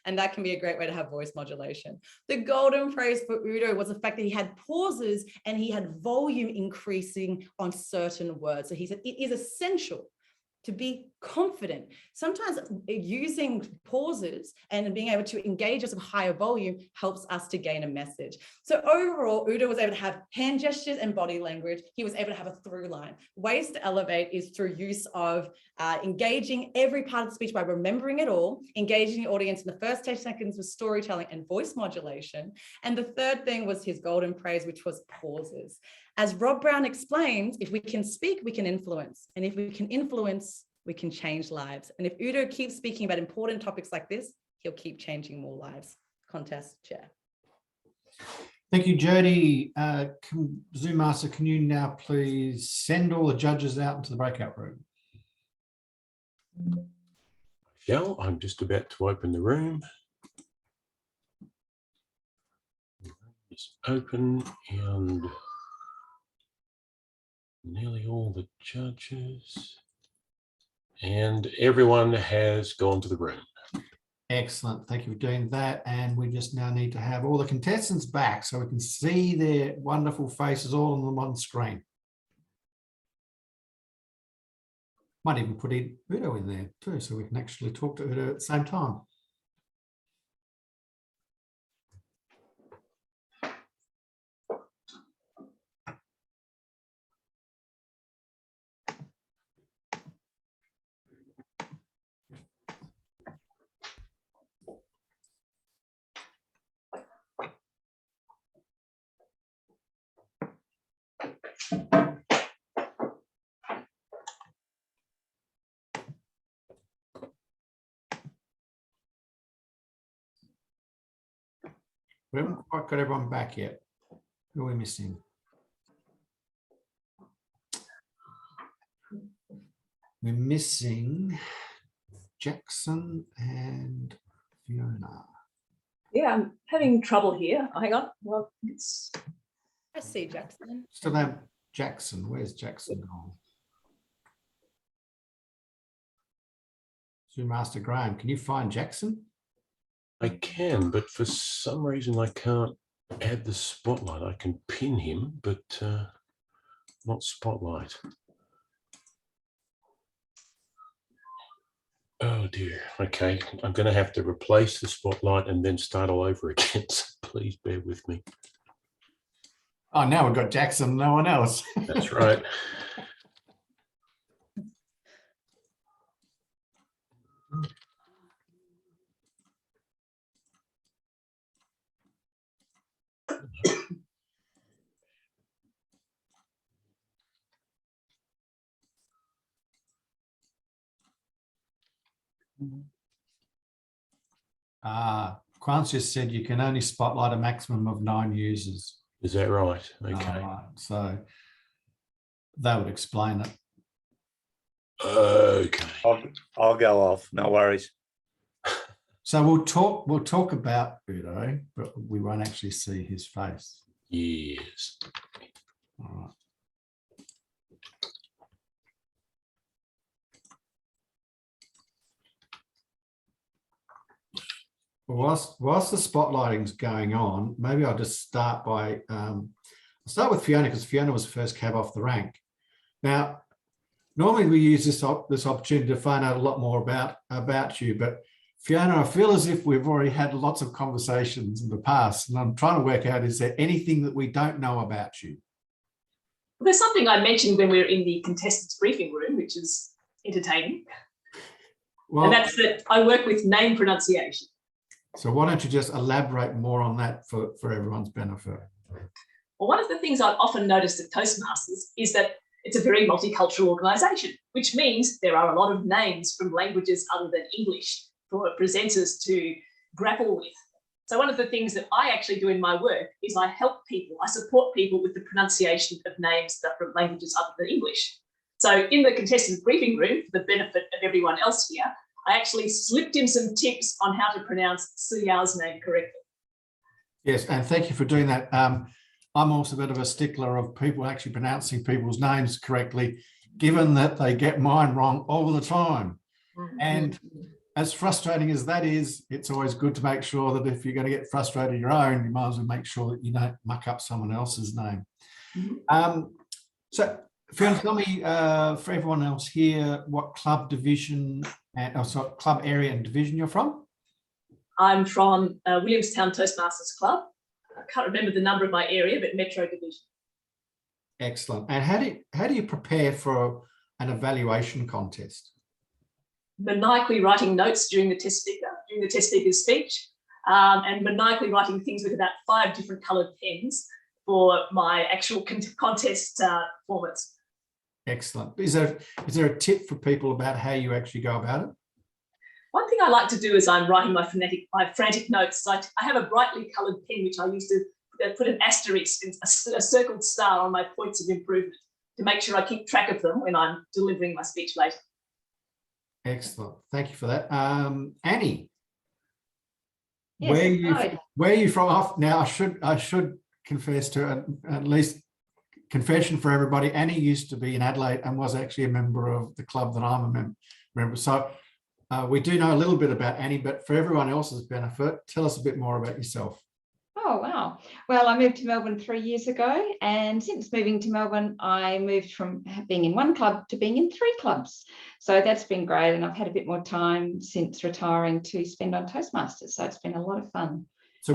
and that can be a great way to have voice modulation. The golden praise for Udo was the fact that he had pauses and he had volume increasing on certain words. So he said, it is essential to be confident. Sometimes using pauses and being able to engage us with higher volume helps us to gain a message. So overall, Udo was able to have hand gestures and body language. He was able to have a through line. Ways to elevate is through use of engaging every part of the speech by remembering it all, engaging the audience in the first 10 seconds with storytelling and voice modulation. And the third thing was his golden praise, which was pauses. As Rob Brown explains, if we can speak, we can influence. And if we can influence, we can change lives. And if Udo keeps speaking about important topics like this, he'll keep changing more lives. Contest chair. Thank you, Jody. Zoom Master, can you now please send all the judges out into the breakout room? Xiao, I'm just about to open the room. It's open and nearly all the judges and everyone has gone to the room. Excellent. Thank you for doing that. And we just now need to have all the contestants back so we can see their wonderful faces all on them on screen. Might even put Udo in there too, so we can actually talk to Udo at the same time. We haven't quite got everyone back yet. Who are we missing? We're missing Jackson and Fiona. Yeah, I'm having trouble here. Hang on. Well, it's... I see Jackson. Still have Jackson. Where's Jackson gone? Zoom Master Graham, can you find Jackson? I can, but for some reason I can't add the spotlight. I can pin him, but not spotlight. Oh dear. Okay, I'm going to have to replace the spotlight and then start all over again. So please bear with me. Oh, now we've got Jackson, no one else. That's right. Quant's just said you can only spotlight a maximum of 9 users. Is that right? Okay. Right. So that would explain it. Okay. I'll go off. No worries. So we'll talk about Udo, but we won't actually see his face. Yes. All right. Well, whilst the spotlighting's going on, maybe I'll just start by I'll start with Fiona, because Fiona was the first cab off the rank. Now, normally we use this opportunity to find out a lot more about you, but Fiona, I feel as if we've already had lots of conversations in the past, and I'm trying to work out, is there anything that we don't know about you? Well, there's something I mentioned when we were in the contestants briefing room, which is entertaining. Well, and that's that I work with name pronunciation. So why don't you just elaborate more on that for everyone's benefit? Well, one of the things I've often noticed at Toastmasters is that it's a very multicultural organisation, which means there are a lot of names from languages other than English for presenters to grapple with. So one of the things that I actually do in my work is I help people, I support people with the pronunciation of names that are from languages other than English. So in the contestants briefing room, for the benefit of everyone else here, I actually slipped in some tips on how to pronounce Xiao's name correctly. Yes, and thank you for doing that. I'm also a bit of a stickler of people actually pronouncing people's names correctly, given that they get mine wrong all the time. Mm-hmm. And as frustrating as that is, it's always good to make sure that if you're going to get frustrated your own, you might as well make sure that you don't muck up someone else's name. Mm-hmm. So Fiona, tell me, for everyone else here, what club division and also club area and division you're from? I'm from Williamstown Toastmasters Club. I can't remember the number of my area, but Metro Division. Excellent. And how do you prepare for an evaluation contest? Maniacally writing notes during the test speaker's speech, and maniacally writing things with about 5 different coloured pens for my actual contest performance. Excellent. Is there a tip for people about how you actually go about it? One thing I like to do as I'm writing my frantic notes, I have a brightly coloured pen which I use to put an asterisk, a circled star on my points of improvement to make sure I keep track of them when I'm delivering my speech later. Excellent. Thank you for that. Annie, Yes, where are you from? Now, I should confess to at least confession for everybody. Annie used to be in Adelaide and was actually a member of the club that I'm a member. So we do know a little bit about Annie, but for everyone else's benefit, tell us a bit more about yourself. Oh, wow. Well, I moved to Melbourne 3 years ago. And since moving to Melbourne, I moved from being in one club to being in 3 clubs. So that's been great. And I've had a bit more time since retiring to spend on Toastmasters. So it's been a lot of fun. So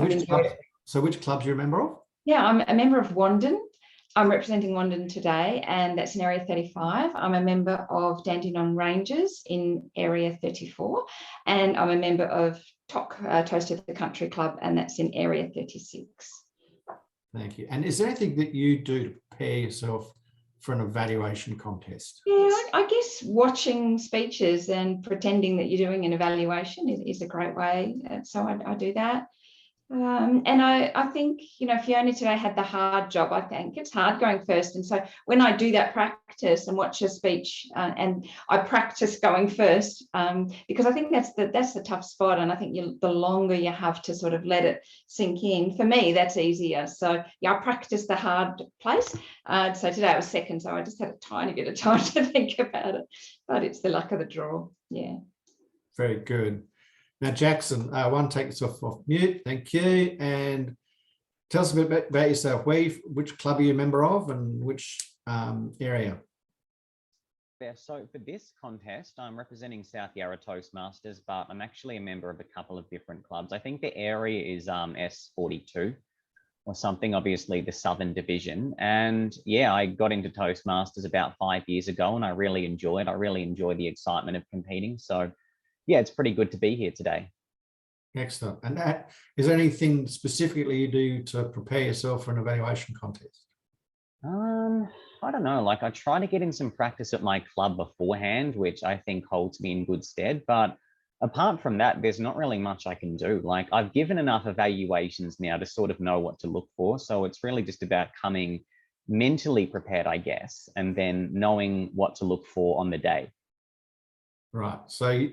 which clubs you a member of? Yeah, I'm a member of Wandon. I'm representing Wandon today, and that's in Area 35. I'm a member of Dandenong Rangers in Area 34, and I'm a member of Toast of the Country Club, and that's in Area 36. Thank you. And is there anything that you do to prepare yourself for an evaluation contest? Yeah, I guess watching speeches and pretending that you're doing an evaluation is a great way. So I do that. And I think, you know, Fiona today had the hard job. I think it's hard going first. And so when I do that practice and watch a speech and I practice going first, because I think that's the tough spot. And I think the longer you have to sort of let it sink in, for me, that's easier. So yeah, I practice the hard place. So today I was second, so I just had a tiny bit of time to think about it, but it's the luck of the draw. Yeah. Very good. Now, Jackson, take yourself off mute. Thank you. And tell us a bit about yourself. Which club are you a member of and which area? Yeah, so for this contest, I'm representing South Yarra Toastmasters, but I'm actually a member of a couple of different clubs. I think the area is S42 or something, obviously the Southern Division. And yeah, I got into Toastmasters about 5 years ago and I really enjoy it. I really enjoy the excitement of competing. So yeah, it's pretty good to be here today. Excellent. And is there anything specifically you do to prepare yourself for an evaluation contest? I don't know, like I try to get in some practice at my club beforehand, which I think holds me in good stead. But apart from that, there's not really much I can do. Like I've given enough evaluations now to sort of know what to look for. So it's really just about coming mentally prepared, I guess, and then knowing what to look for on the day. Right. So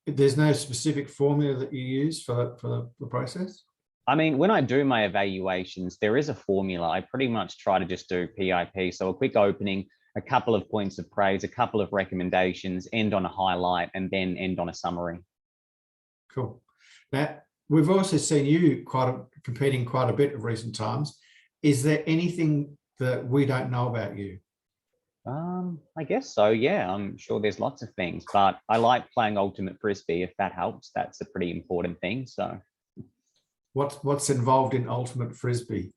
there's no specific formula that you use for the process? I mean, when I do my evaluations, there is a formula. I pretty much try to just do PIP. So a quick opening, a couple of points of praise, a couple of recommendations, end on a highlight, and then end on a summary. Cool. Now, we've also seen you competing quite a bit of recent times. Is there anything that we don't know about you? I guess so, yeah. I'm sure there's lots of things, but I like playing ultimate frisbee, if that helps. That's a pretty important thing. So what's involved in ultimate frisbee?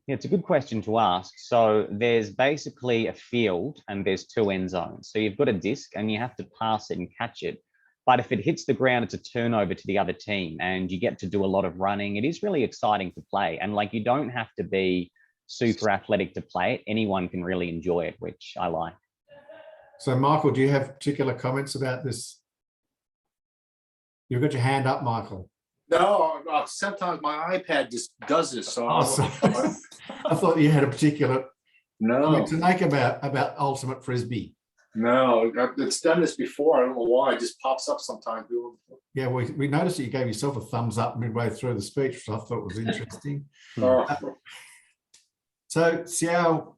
Yeah, it's a good question to ask. So there's basically a field and there's 2 end zones. So you've got a disc and you have to pass it and catch it. But if it hits the ground, it's a turnover to the other team and you get to do a lot of running. It is really exciting to play. And like, you don't have to be super athletic to play it. Anyone can really enjoy it, which I like. So Michael, do you have particular comments about this? You've got your hand up, Michael. No, sometimes my iPad just does this. So I thought you had a particular comment to make about ultimate frisbee. No, it's done this before. I don't know why. It just pops up sometimes. Yeah, we noticed that you gave yourself a thumbs up midway through the speech, which I thought was interesting. So, Xiao,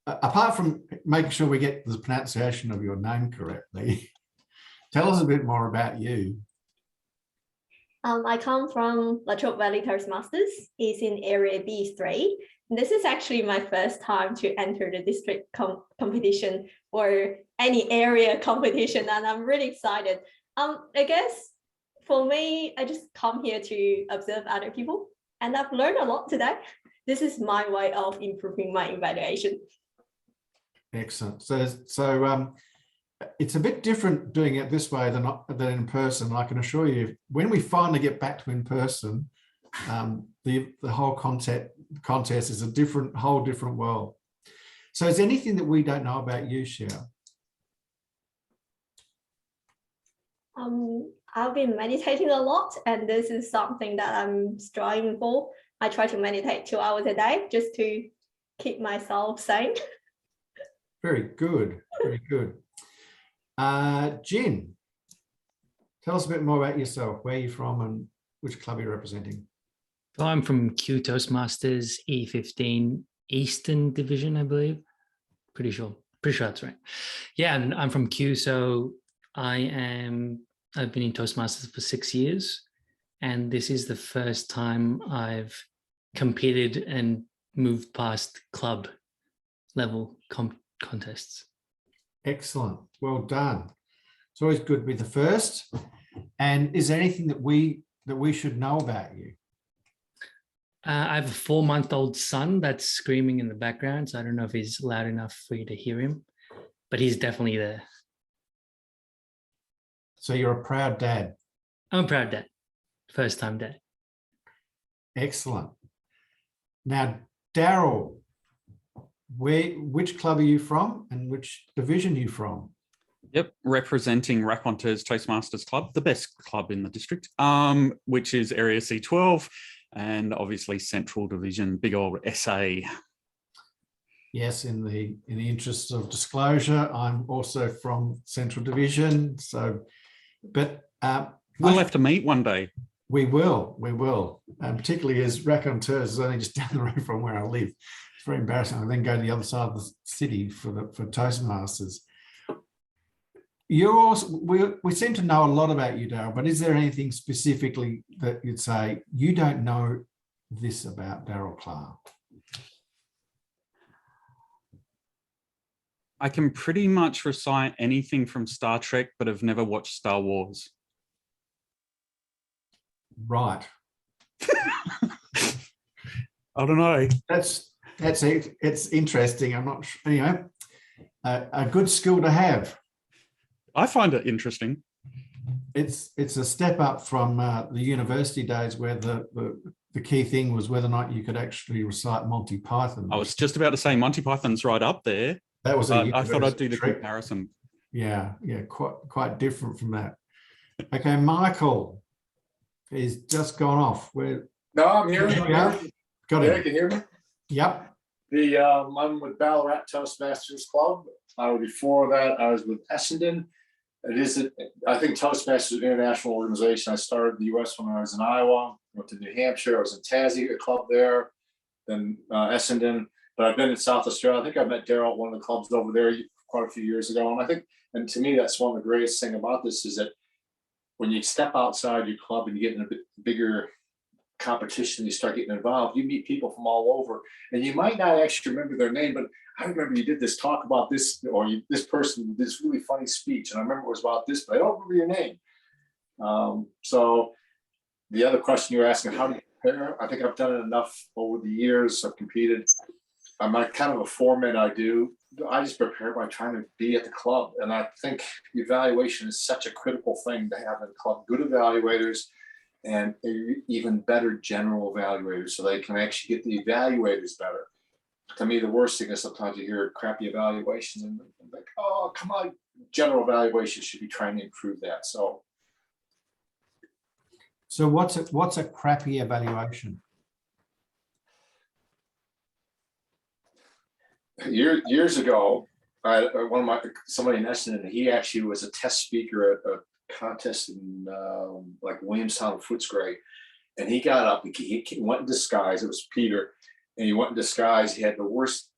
apart from making sure we get the pronunciation of your name correctly, tell us a bit more about you. I come from Latrobe Valley Toastmasters. It's in Area B3. This is actually my first time to enter the district competition or any area competition, and I'm really excited. I guess for me, I just come here to observe other people, and I've learned a lot today. This is my way of improving my evaluation. Excellent. So it's a bit different doing it this way than in person. I can assure you, when we finally get back to in person, the whole contest is a whole different world. So is there anything that we don't know about you, Xiao? I've been meditating a lot, and this is something that I'm striving for. I try to meditate 2 hours a day just to keep myself sane. Very good, very good. Jin, tell us a bit more about yourself, where you're from and which club you're representing. So I'm from Q Toastmasters E15 Eastern Division, I believe. Pretty sure that's right. Yeah, and I'm from Q, so I've been in Toastmasters for 6 years, and this is the first time I've competed and moved past club level contests. Excellent, well done. It's always good to be the first. And is there anything that we should know about you? I have a 4-month-old son that's screaming in the background, so I don't know if he's loud enough for you to hear him, but he's definitely there. So you're a proud dad? I'm a proud dad, first time dad. Excellent. Now, Darryl, which club are you from and which division are you from? Yep, representing Raconteurs Toastmasters Club, the best club in the district, which is Area C12 and obviously Central Division, big old SA. Yes, in the interest of disclosure, I'm also from Central Division. So, but we'll have to meet one day. We will, particularly as Raconteurs is only just down the road from where I live. It's very embarrassing. I then go to the other side of the city for Toastmasters. You're also, we seem to know a lot about you, Darryl, but is there anything specifically that you'd say you don't know this about Darryl Clark? I can pretty much recite anything from Star Trek, but have never watched Star Wars. Right. I don't know. That's it. It's interesting. I'm not sure, anyway, a good skill to have. I find it interesting. It's a step up from the university days where the key thing was whether or not you could actually recite Monty Python. I was just about to say Monty Python's right up there. That was I thought I'd do the comparison. Yeah, quite different from that. Okay, Michael is just gone off. No, I'm here. Got it. You can hear me? Yep. I'm with Ballarat Toastmasters Club. Before that, I was with Essendon. I think Toastmasters is an international organization. I started in the US when I was in Iowa, went to New Hampshire. I was in Tassie, a club there, then Essendon. But I've been in South Australia. I think I met Darryl at one of the clubs over there quite a few years ago. And to me, that's one of the greatest thing about this is that when you step outside your club and you get in a bit bigger competition, you start getting involved, you meet people from all over, and you might not actually remember their name, but I remember you did this talk about this, or this person did this really funny speech, and I remember it was about this, but I don't remember your name. So the other question you were asking, how do you prepare? I think I've done it enough over the years. I've competed. I'm kind of a format I do. I just prepare by trying to be at the club. And I think evaluation is such a critical thing to have in a club. Good evaluators and even better general evaluators, so they can actually get the evaluators better. To me, the worst thing is sometimes you hear crappy evaluations and like, oh, come on, general evaluation should be trying to improve that. So what's a crappy evaluation? Years ago, somebody in Essendon, he actually was a test speaker at a contest in like Williamstown, Footscray, and he got up. He went in disguise. It was Peter, and he went in disguise. He had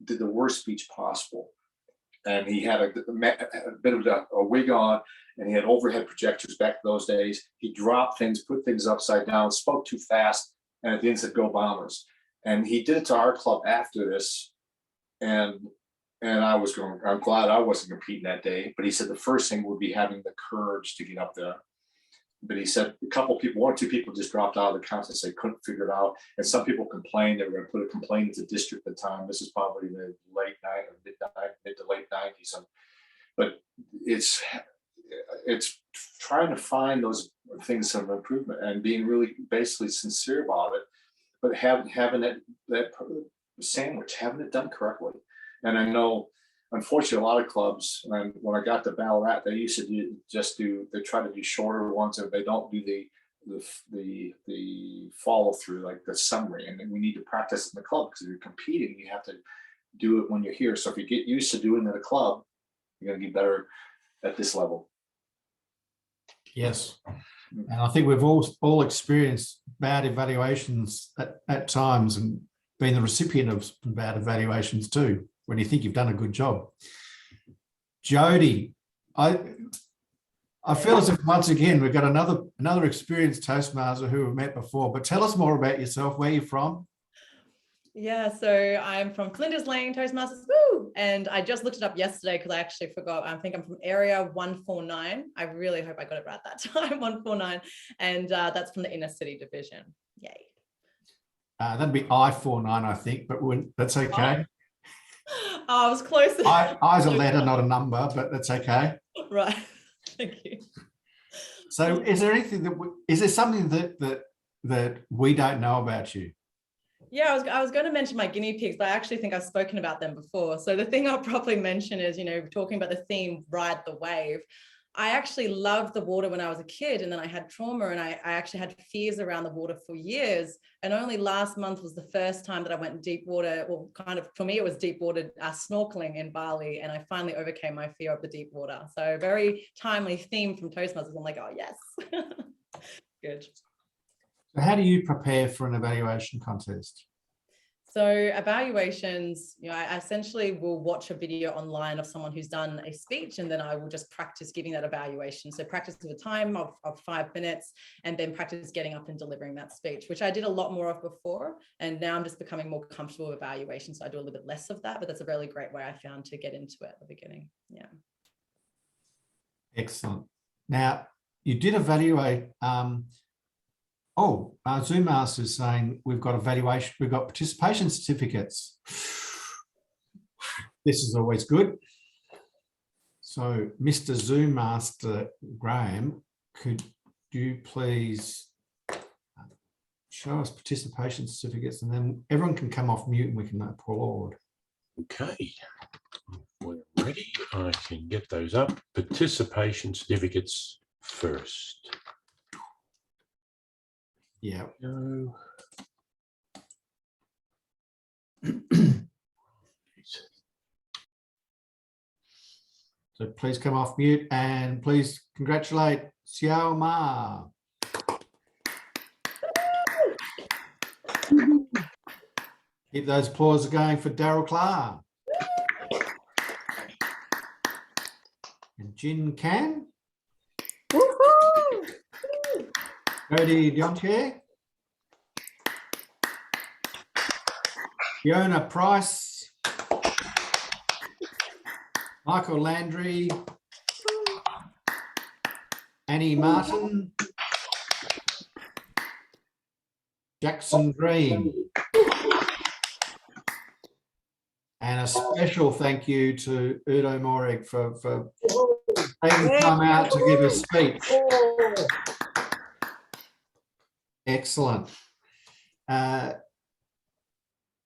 did the worst speech possible, and he had a bit of a wig on, and he had overhead projectors back in those days. He dropped things, put things upside down, spoke too fast, and at the end said "Go Bombers." And he did it to our club after this. And I'm glad I wasn't competing that day, but he said the first thing would be having the courage to get up there. But he said one or two people just dropped out of the contest. They couldn't figure it out. And some people complained. They were going to put a complaint into district at the time. This is probably the late night or mid to late 90s. But it's trying to find those things of improvement and being really basically sincere about it, but having that sandwich, having it done correctly. And I know, unfortunately, a lot of clubs, when I got to Ballarat, they used to they try to do shorter ones, and they don't do the follow through, like the summary. And then we need to practice in the club, because if you're competing, you have to do it when you're here. So if you get used to doing it at a club, you're going to be better at this level. Yes. And I think we've all experienced bad evaluations at times, and been the recipient of some bad evaluations too, when you think you've done a good job. Jody, I feel as if once again we've got another experienced Toastmaster who we've met before, but tell us more about yourself. Where are you from? Yeah, so I'm from Flinders Lane, Toastmasters, woo! And I just looked it up yesterday because I actually forgot. I think I'm from area 149. I really hope I got it right that time, 149. And that's from the inner city division. Yay. That'd be I-49, I think, but that's okay. Oh, I was close. I's a letter, not a number, but that's okay. Right, thank you. So is there anything is there something that we don't know about you? Yeah, I was going to mention my guinea pigs, but I actually think I've spoken about them before. So the thing I'll probably mention is, talking about the theme, ride the wave. I actually loved the water when I was a kid, and then I had trauma, and I actually had fears around the water for years. And only last month was the first time that I went deep water. Well, kind of, for me, it was deep water snorkeling in Bali, and I finally overcame my fear of the deep water. So very timely theme from Toastmasters. I'm like, oh, yes. Good. So how do you prepare for an evaluation contest? So evaluations, I essentially will watch a video online of someone who's done a speech, and then I will just practice giving that evaluation. So practice with a time of 5 minutes, and then practice getting up and delivering that speech, which I did a lot more of before. And now I'm just becoming more comfortable with evaluation. So I do a little bit less of that, but that's a really great way I found to get into it at the beginning. Yeah. Excellent. Now, you did evaluate. Zoom Master is saying we've got evaluation, we've got participation certificates. This is always good. So, Mr. Zoom Master Graham, could you please show us participation certificates, and then everyone can come off mute and we can applaud. Okay, we're ready. I can get those up. Participation certificates first. Yeah. No. So please come off mute, and please congratulate Xiao Ma. Keep those applause going for Darryl Clark. And Jin Can. Cody Diontier. Fiona Price. Michael Landry. Annie Martin. Jackson Green. And a special thank you to Udo Morig for taking time out to give a speech. Excellent.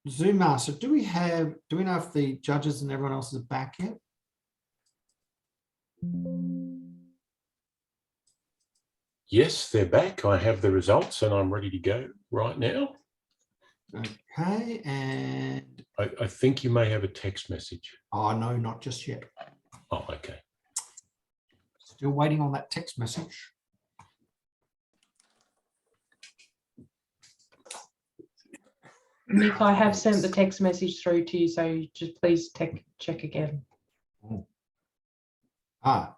Zoom Master, do we know if the judges and everyone else is back yet? Yes, they're back. I have the results and I'm ready to go right now. Okay, and I think you may have a text message. Oh no, not just yet. Oh, okay. Still waiting on that text message. Nick, I have sent the text message through to you, so just please check again. Oh.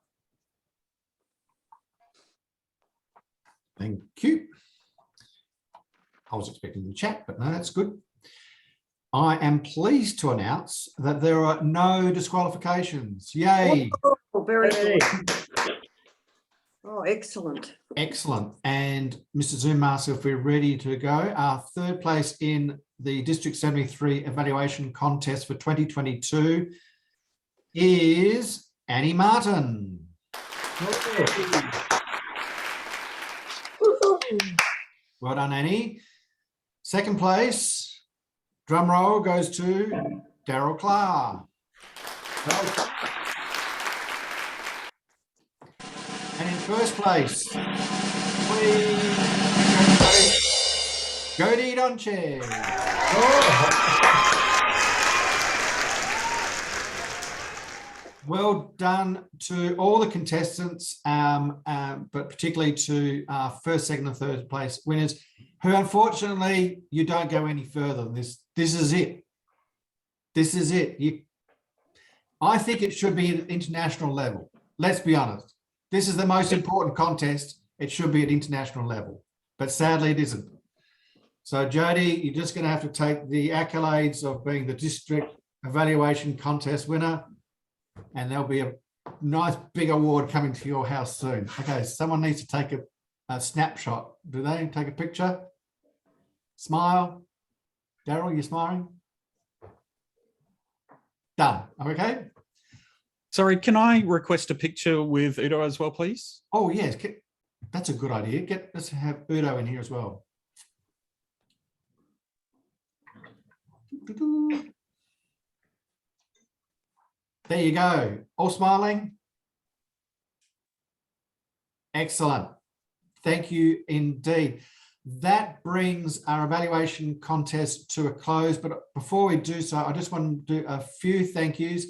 Thank you. I was expecting the chat, but no, that's good. I am pleased to announce that there are no disqualifications. Yay. Oh, very good. Oh, excellent. Excellent. And Mr. Zoom Master, if we're ready to go, our third place in the District 73 evaluation contest for 2022 is Annie Martin. Well done, Annie. Second place, drum roll, goes to Darryl Clark. And in first place, please, Jody Donche. Well done to all the contestants, but particularly to first, second, and third place winners, who unfortunately you don't go any further than this. This is it. This is it. I think it should be at international level. Let's be honest. This is the most important contest. It should be at international level, but sadly it isn't. So Jody, you're just going to have to take the accolades of being the district evaluation contest winner, and there'll be a nice big award coming to your house soon. Okay, someone needs to take a snapshot. Do they take a picture? Smile. Darryl, you smiling? Done. Okay. Sorry, can I request a picture with Udo as well, please? Oh yes, that's a good idea. Let's have Udo in here as well. There you go. All smiling. Excellent. Thank you indeed. That brings our evaluation contest to a close. But before we do so, I just want to do a few thank yous.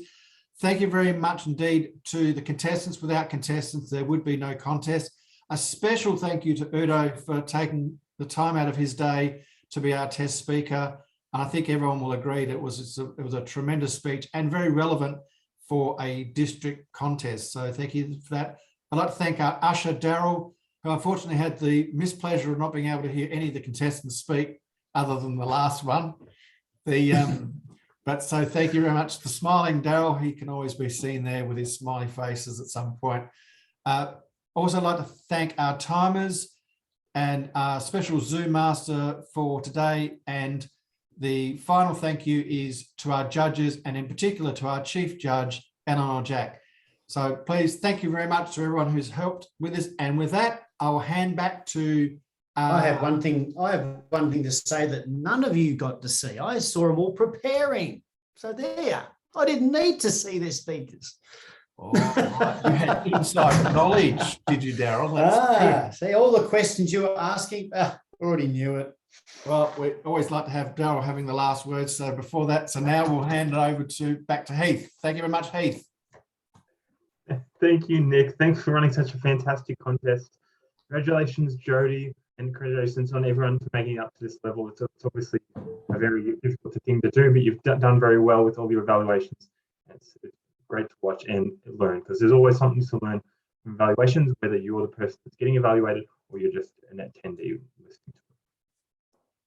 Thank you very much indeed to the contestants. Without contestants, there would be no contest. A special thank you to Udo for taking the time out of his day to be our test speaker. And I think everyone will agree that it was a tremendous speech and very relevant for a district contest. So thank you for that. I'd like to thank our usher, Darryl, who unfortunately had the mispleasure of not being able to hear any of the contestants speak other than the last one. But so thank you very much. The smiling Darryl, he can always be seen there with his smiley faces at some point. Also like to thank our timers and our special Zoom master for today. And the final thank you is to our judges, and in particular to our chief judge, Eleanor Jack. So please, thank you very much to everyone who's helped with this. And with that, I will hand back to. I have one thing to say that none of you got to see. I saw them all preparing. So there, I didn't need to see their speakers. Oh, right. You had inside knowledge, did you, Darryl? See, all the questions you were asking, already knew it. Well, we always like to have Darryl having the last word. So before that, so now we'll hand it over back to Heath. Thank you very much, Heath. Thank you, Nick. Thanks for running such a fantastic contest. Congratulations, Jody, and congratulations on everyone for making it up to this level. It's obviously a very difficult thing to do, but you've done very well with all your evaluations. It's great to watch and learn, because there's always something to learn from evaluations, whether you're the person that's getting evaluated or you're just an attendee listening to it.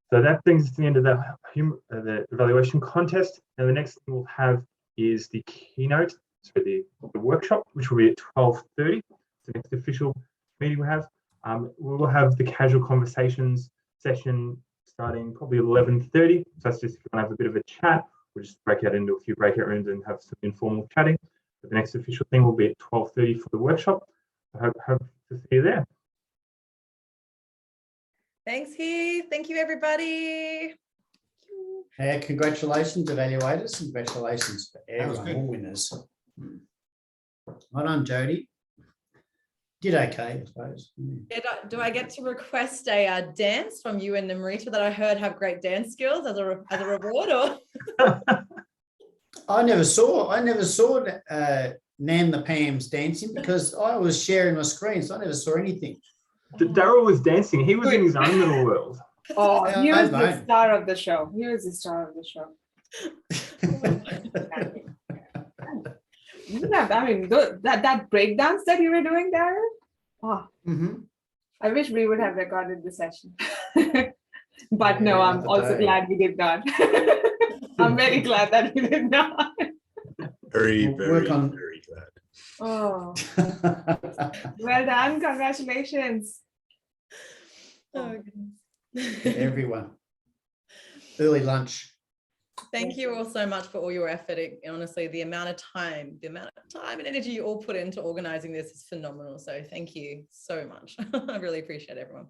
So that brings us to the end of the evaluation contest. And the next thing we'll have is the keynote, so the workshop, which will be at 12:30. The next official meeting we have. We will have the casual conversations session starting probably 11:30. So that's just if you want to have a bit of a chat. We'll just break out into a few breakout rooms and have some informal chatting. But the next official thing will be at 12:30 for the workshop. I hope to see you there. Thanks, Heath. Thank you, everybody. Congratulations, evaluators. Congratulations for everyone, all winners. Well done, Jody. Did okay, I suppose. Yeah, do I get to request a dance from you and Namrita that I heard have great dance skills as a reward, or? I never saw Nan the Pam's dancing because I was sharing my screen, so I never saw anything. Darryl was dancing. He was in his own little world. Oh, he was the star of the show. He was the star of the show. Yeah, I mean, that breakdance that you were doing, Darryl. Oh, I wish we would have recorded the session. But no, I'm also glad we did not. I'm very glad that we did not. Very glad. Oh, well done. Congratulations. Oh, goodness. Everyone. Early lunch. Thank you all so much for all your effort. Honestly, the amount of time and energy you all put into organizing this is phenomenal. So thank you so much. I really appreciate everyone.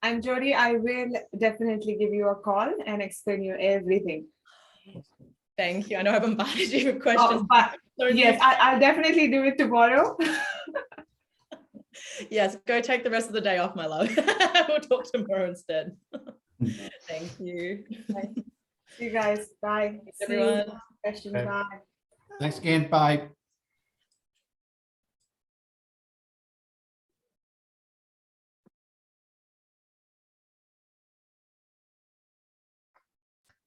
And Jody, I will definitely give you a call and explain you everything. Thank you. I know I bombarded you with questions. Oh, but yes, I'll definitely do it tomorrow. Yes, go take the rest of the day off, my love. We'll talk tomorrow instead. Thank you. See you guys. Bye. Thanks, everyone. See you. Questions. Okay. Bye. Thanks again. Bye.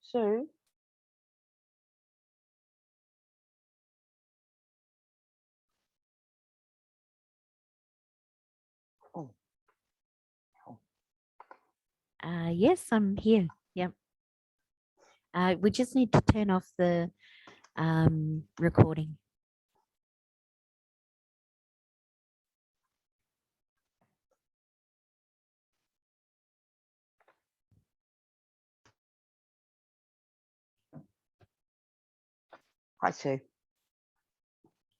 Sue? Yes, I'm here. Yep. We just need to turn off the recording. Hi, Sue.